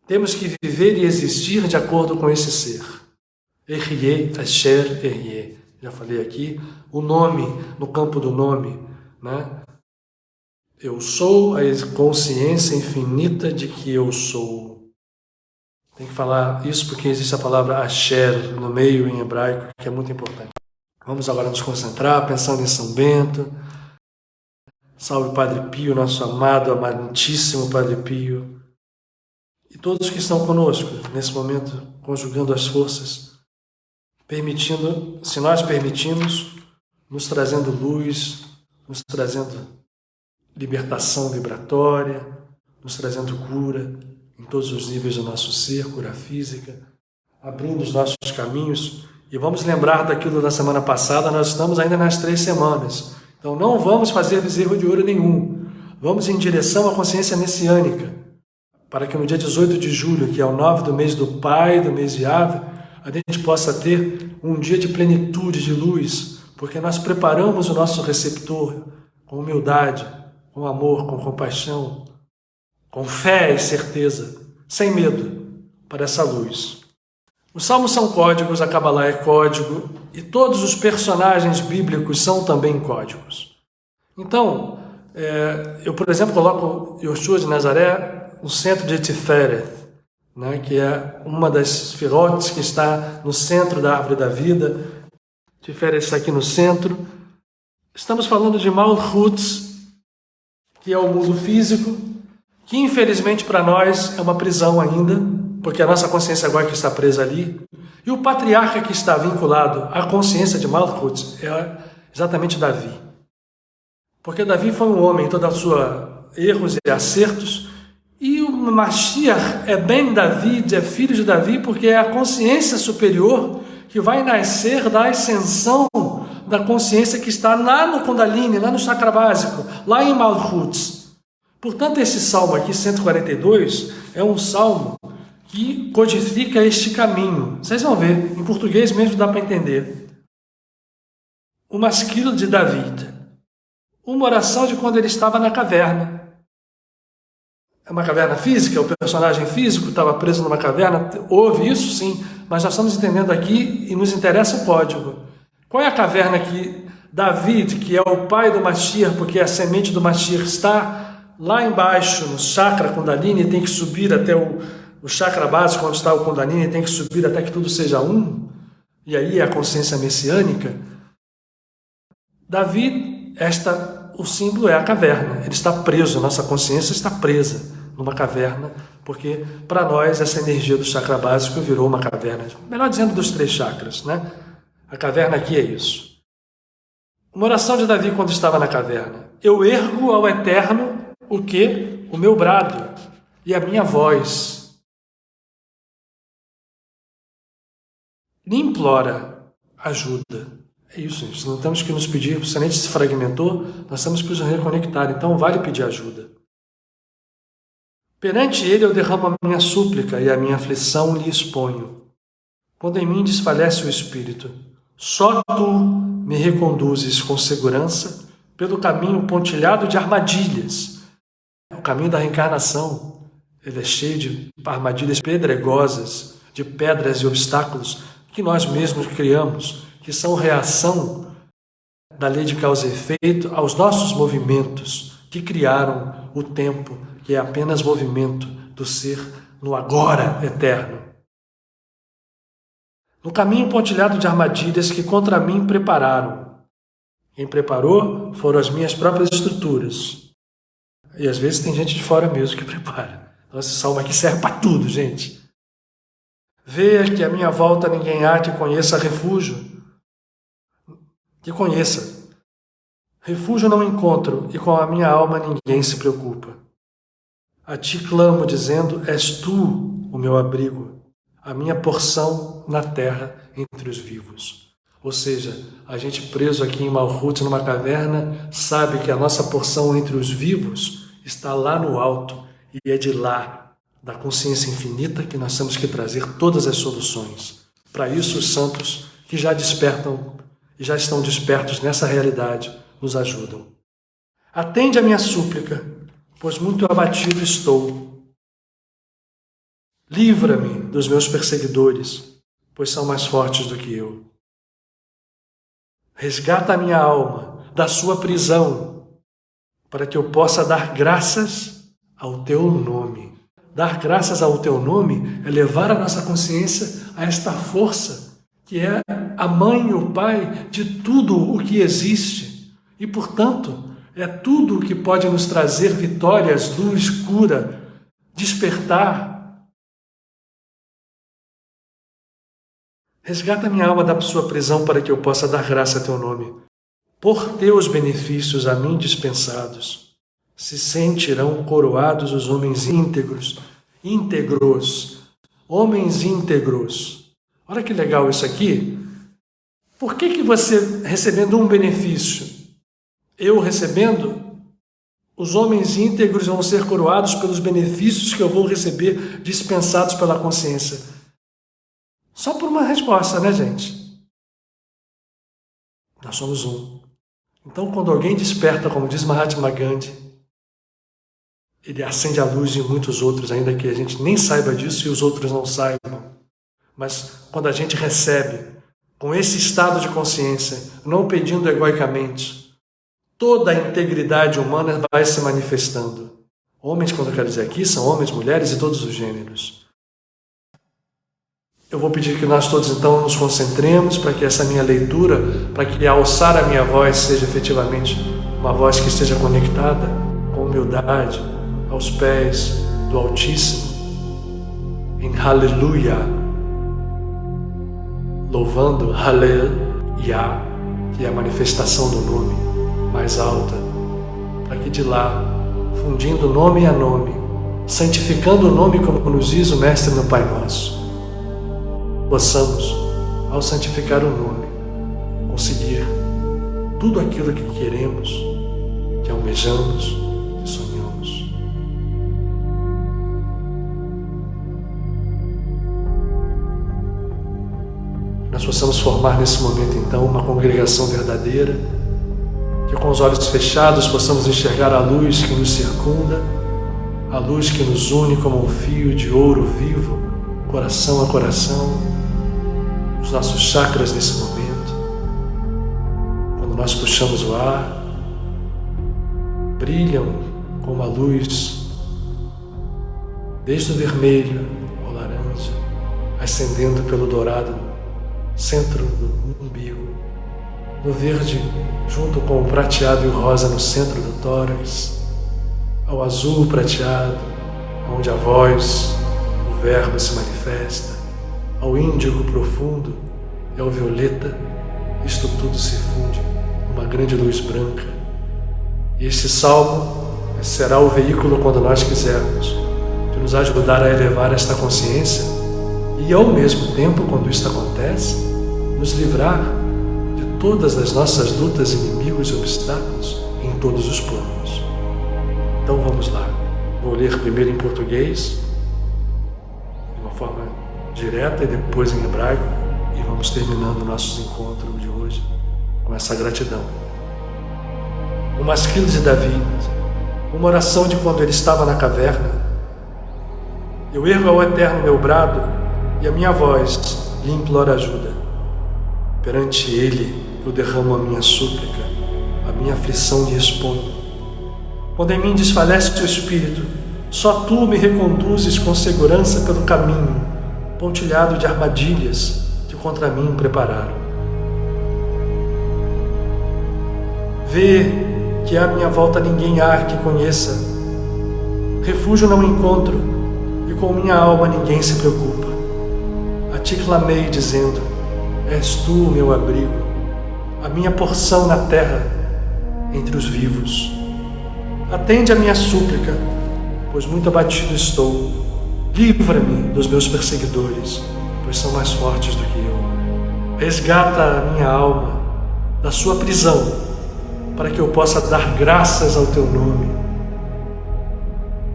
Temos que viver e existir de acordo com esse ser. Ehyeh, Asher, Ehyeh. Já falei aqui, o nome, no campo do nome, né? Eu sou a consciência infinita de que eu sou. Tem que falar isso porque existe a palavra Asher no meio em hebraico, que é muito importante. Vamos agora nos concentrar, pensando em São Bento. Salve Padre Pio, nosso amado, amantíssimo Padre Pio. E todos que estão conosco, nesse momento, conjugando as forças, permitindo, se nós permitimos, nos trazendo luz, nos trazendo libertação vibratória, nos trazendo cura em todos os níveis do nosso ser, cura física, abrindo os nossos caminhos. E vamos lembrar daquilo da semana passada, nós estamos ainda nas 3 semanas. Então não vamos fazer bezerro de ouro nenhum. Vamos em direção à consciência messiânica, para que no dia 18 de julho, que é o 9 do mês do Pai, do mês de Ave, a gente possa ter um dia de plenitude, de luz, porque nós preparamos o nosso receptor com humildade, com amor, com compaixão, com fé e certeza, sem medo, para essa luz. Os salmos são códigos, a Kabbalah é código, e todos os personagens bíblicos são também códigos. Então, eu, por exemplo, coloco Yoshua de Nazaré no centro de Tiferet, né, que é uma das firotes que está no centro da árvore da vida. Tiferet está aqui no centro. Estamos falando de Malchut, que é o mundo físico, que infelizmente para nós é uma prisão ainda, porque a nossa consciência agora está presa ali. E o patriarca que está vinculado à consciência de Malchut é exatamente Davi. Porque Davi foi um homem, toda a sua erros e acertos, e o Mashiach é bem Davi, é filho de Davi, porque é a consciência superior que vai nascer da ascensão da consciência que está lá no Kundalini, lá no chakra básico, lá em Malchut. Portanto, esse salmo aqui, 142, é um salmo que codifica este caminho. Vocês vão ver, em português mesmo dá para entender. O masquilo de David. Uma oração de quando ele estava na caverna. É uma caverna física, o personagem físico estava preso numa caverna, houve isso sim, mas nós estamos entendendo aqui e nos interessa o código. Qual é a caverna que David, que é o pai do Mashiach, porque a semente do Mashiach está lá embaixo, no chakra Kundalini, tem que subir até o chakra básico, onde está o Kundalini, tem que subir até que tudo seja um, e aí é a consciência messiânica. Davi, o símbolo é a caverna, ele está preso, nossa consciência está presa numa caverna, porque para nós essa energia do chakra básico virou uma caverna, melhor dizendo, dos 3 chakras, né? A caverna aqui é isso. Uma oração de Davi quando estava na caverna: eu ergo ao Eterno o quê? O meu brado e a minha voz. Me implora ajuda. É isso, gente. Não temos que nos pedir, se a gente se fragmentou, nós temos que nos reconectar. Então vale pedir ajuda. Perante ele eu derramo a minha súplica e a minha aflição lhe exponho. Quando em mim desfalece o espírito, só tu me reconduzes com segurança pelo caminho pontilhado de armadilhas. O caminho da reencarnação, ele é cheio de armadilhas pedregosas, de pedras e obstáculos que nós mesmos criamos, que são reação da lei de causa e efeito aos nossos movimentos que criaram o tempo, que é apenas movimento do ser no agora eterno. No caminho pontilhado de armadilhas que contra mim prepararam. Quem preparou foram as minhas próprias estruturas. E às vezes tem gente de fora mesmo que prepara. Então esse salmo aqui serve para tudo, gente. Vê que à minha volta ninguém há que conheça refúgio. Que conheça. Refúgio não encontro, e com a minha alma ninguém se preocupa. A ti clamo, dizendo, és tu o meu abrigo, a minha porção na terra entre os vivos. Ou seja, a gente preso aqui em Malhut, numa caverna, sabe que a nossa porção entre os vivos está lá no alto, e é de lá, da consciência infinita, que nós temos que trazer todas as soluções. Para isso, os santos que já despertam e já estão despertos nessa realidade, nos ajudam. Atende a minha súplica, pois muito abatido estou. Livra-me dos meus perseguidores, pois são mais fortes do que eu. Resgata a minha alma da sua prisão, para que eu possa dar graças ao teu nome. Dar graças ao teu nome é levar a nossa consciência a esta força, que é a mãe e o pai de tudo o que existe. E, portanto, é tudo o que pode nos trazer vitórias, luz, cura, despertar. Resgata minha alma da sua prisão para que eu possa dar graça a teu nome. Por teus benefícios a mim dispensados, se sentirão coroados os homens íntegros, homens íntegros. Olha que legal isso aqui. Por que você, recebendo um benefício, eu recebendo, os homens íntegros vão ser coroados pelos benefícios que eu vou receber dispensados pela consciência? Só por uma resposta, né, gente? Nós somos um. Então, quando alguém desperta, como diz Mahatma Gandhi, ele acende a luz de muitos outros, ainda que a gente nem saiba disso e os outros não saibam. Mas quando a gente recebe, com esse estado de consciência, não pedindo egoicamente, toda a integridade humana vai se manifestando. Homens, quando eu quero dizer aqui, são homens, mulheres e todos os gêneros. Eu vou pedir que nós todos então nos concentremos para que essa minha leitura, para que alçar a minha voz seja efetivamente uma voz que esteja conectada com humildade aos pés do Altíssimo, em Aleluia, louvando Hallel Yah, que é a manifestação do nome mais alta, para que de lá, fundindo nome a nome, santificando o nome como nos diz o Mestre no Pai Nosso, possamos, ao santificar o nome, conseguir tudo aquilo que queremos, que almejamos, que sonhamos. Nós possamos formar nesse momento, então, uma congregação verdadeira, que com os olhos fechados possamos enxergar a luz que nos circunda, a luz que nos une como um fio de ouro vivo, coração a coração, os nossos chakras nesse momento. Quando nós puxamos o ar, brilham com uma luz, desde o vermelho ao laranja, ascendendo pelo dourado, centro do umbigo, no verde, junto com o prateado e o rosa no centro do tórax, ao azul prateado, onde a voz, o verbo se manifesta, ao índigo profundo e ao violeta, isto tudo se funde numa grande luz branca. E este salmo será o veículo, quando nós quisermos, de nos ajudar a elevar esta consciência e, ao mesmo tempo, quando isto acontece, nos livrar de todas as nossas lutas, inimigos e obstáculos em todos os planos. Então vamos lá. Vou ler primeiro em português, de uma forma direta, e depois em hebraico, e vamos terminando o nosso encontro de hoje com essa gratidão. O masquilo de Davi, uma oração de quando ele estava na caverna. Eu ergo ao Eterno meu brado, e a minha voz lhe implora ajuda. Perante ele eu derramo a minha súplica, a minha aflição lhe exponho. Quando em mim desfalece o teu espírito, só tu me reconduzes com segurança pelo caminho, pontilhado de armadilhas que contra mim prepararam. Vê que à minha volta ninguém há que conheça. Refúgio não encontro, e com minha alma ninguém se preocupa. A ti clamei, dizendo: és tu o meu abrigo, a minha porção na terra, entre os vivos. Atende a minha súplica, pois muito abatido estou. Livra-me dos meus perseguidores, pois são mais fortes do que eu. Resgata a minha alma da sua prisão, para que eu possa dar graças ao teu nome.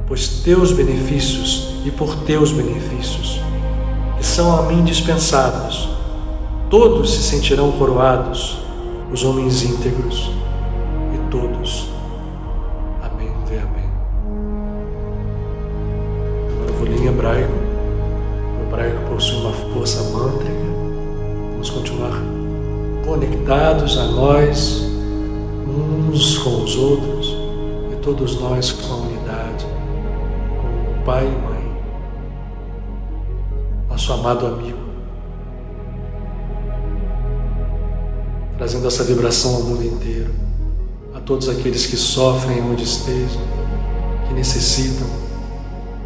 Pois teus benefícios e por teus benefícios, que são a mim dispensados, todos se sentirão coroados, os homens íntegros, e todos. Amém, amém. Agora eu vou ler em hebraico. O hebraico possui uma força mântrica. Vamos continuar conectados a nós, uns com os outros, e todos nós com a unidade, com o Pai e Mãe, nosso amado amigo, trazendo essa vibração ao mundo inteiro, a todos aqueles que sofrem onde estejam, que necessitam,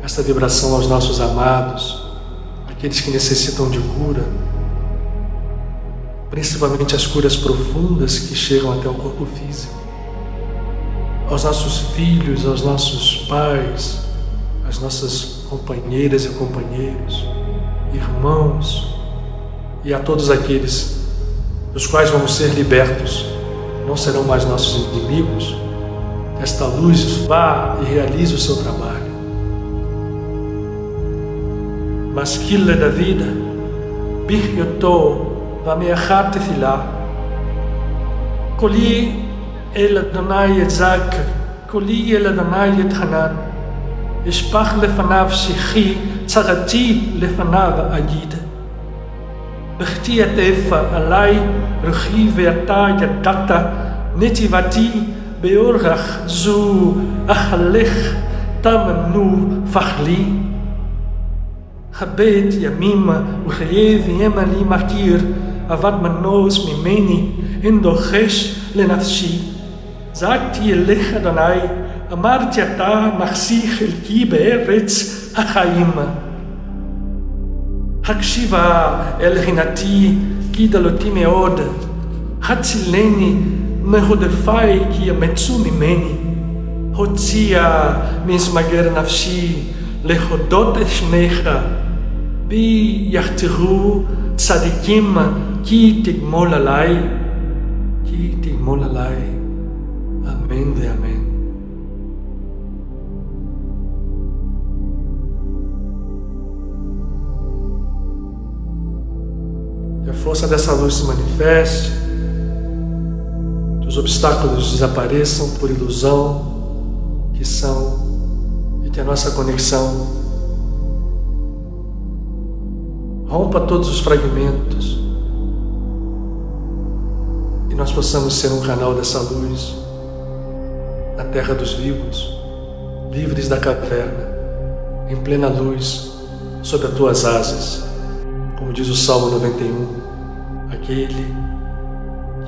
essa vibração aos nossos amados, aqueles que necessitam de cura, principalmente as curas profundas que chegam até o corpo físico, aos nossos filhos, aos nossos pais, às nossas companheiras e companheiros, irmãos, e a todos aqueles dos quais vamos ser libertos, não serão mais nossos inimigos. Esta luz vá e realize o seu trabalho. Masquila da vida, biryoto vameachat tefilá, koli el Adonai etzak, koli el Adonai ethanan, eshpach lefanav shichi, tzarati lefanav agid. בכתי עטף עלי רכי ואתה ידעת נתיבתי באורח זו אהלך תמנו פחלי. הבט ימים וחיי וימה לי מכיר אבד מנוס ממני אין דוחש לנפשי. זעקתי אליך אדוני אמרתי אתה מחסי חלקי בארץ החיים. הקשיבה אל רינתי כי דלותי מאוד, הצילני מהודפיי כי ימצאו ממני. הוציאה מסמגר נפשי להודות את שמך, בי יחתרו צדיקים כי תגמול עליי, כי תגמול עליי. אמן ואמן. Que a força dessa luz se manifeste, que os obstáculos desapareçam por ilusão que são, e que a nossa conexão rompa todos os fragmentos e nós possamos ser um canal dessa luz na terra dos vivos, livres da caverna, em plena luz, sob as tuas asas. Como diz o Salmo 91, aquele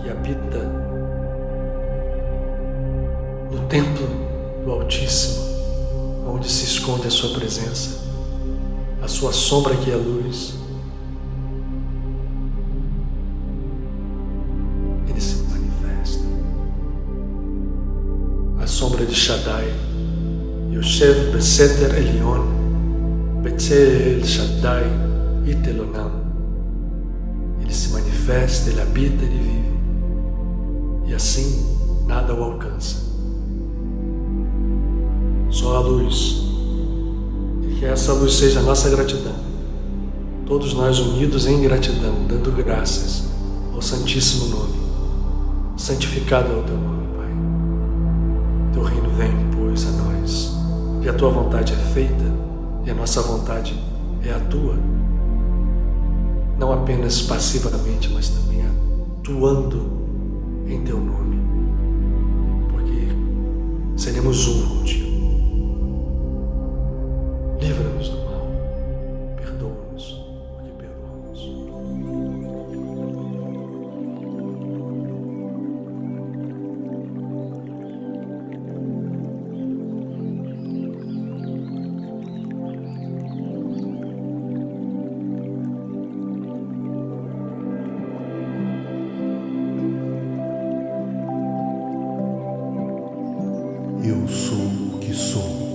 que habita no templo do Altíssimo, onde se esconde a sua presença, a sua sombra que é luz, ele se manifesta. A sombra de Shaddai, Yoshev Beseter Elion, Betzel Shaddai Itelonam. Ele se manifesta, ele habita, ele vive, e assim nada o alcança. Só a luz, e que essa luz seja a nossa gratidão, todos nós unidos em gratidão, dando graças ao Santíssimo Nome. Santificado é o teu nome, Pai. Teu reino vem, pois, a nós, e a tua vontade é feita, e a nossa vontade é a tua, não apenas passivamente, mas também atuando em teu nome, porque seremos um contigo. Livra-nos do mal, perdoa-nos, porque perdoamos. Eu sou o que sou.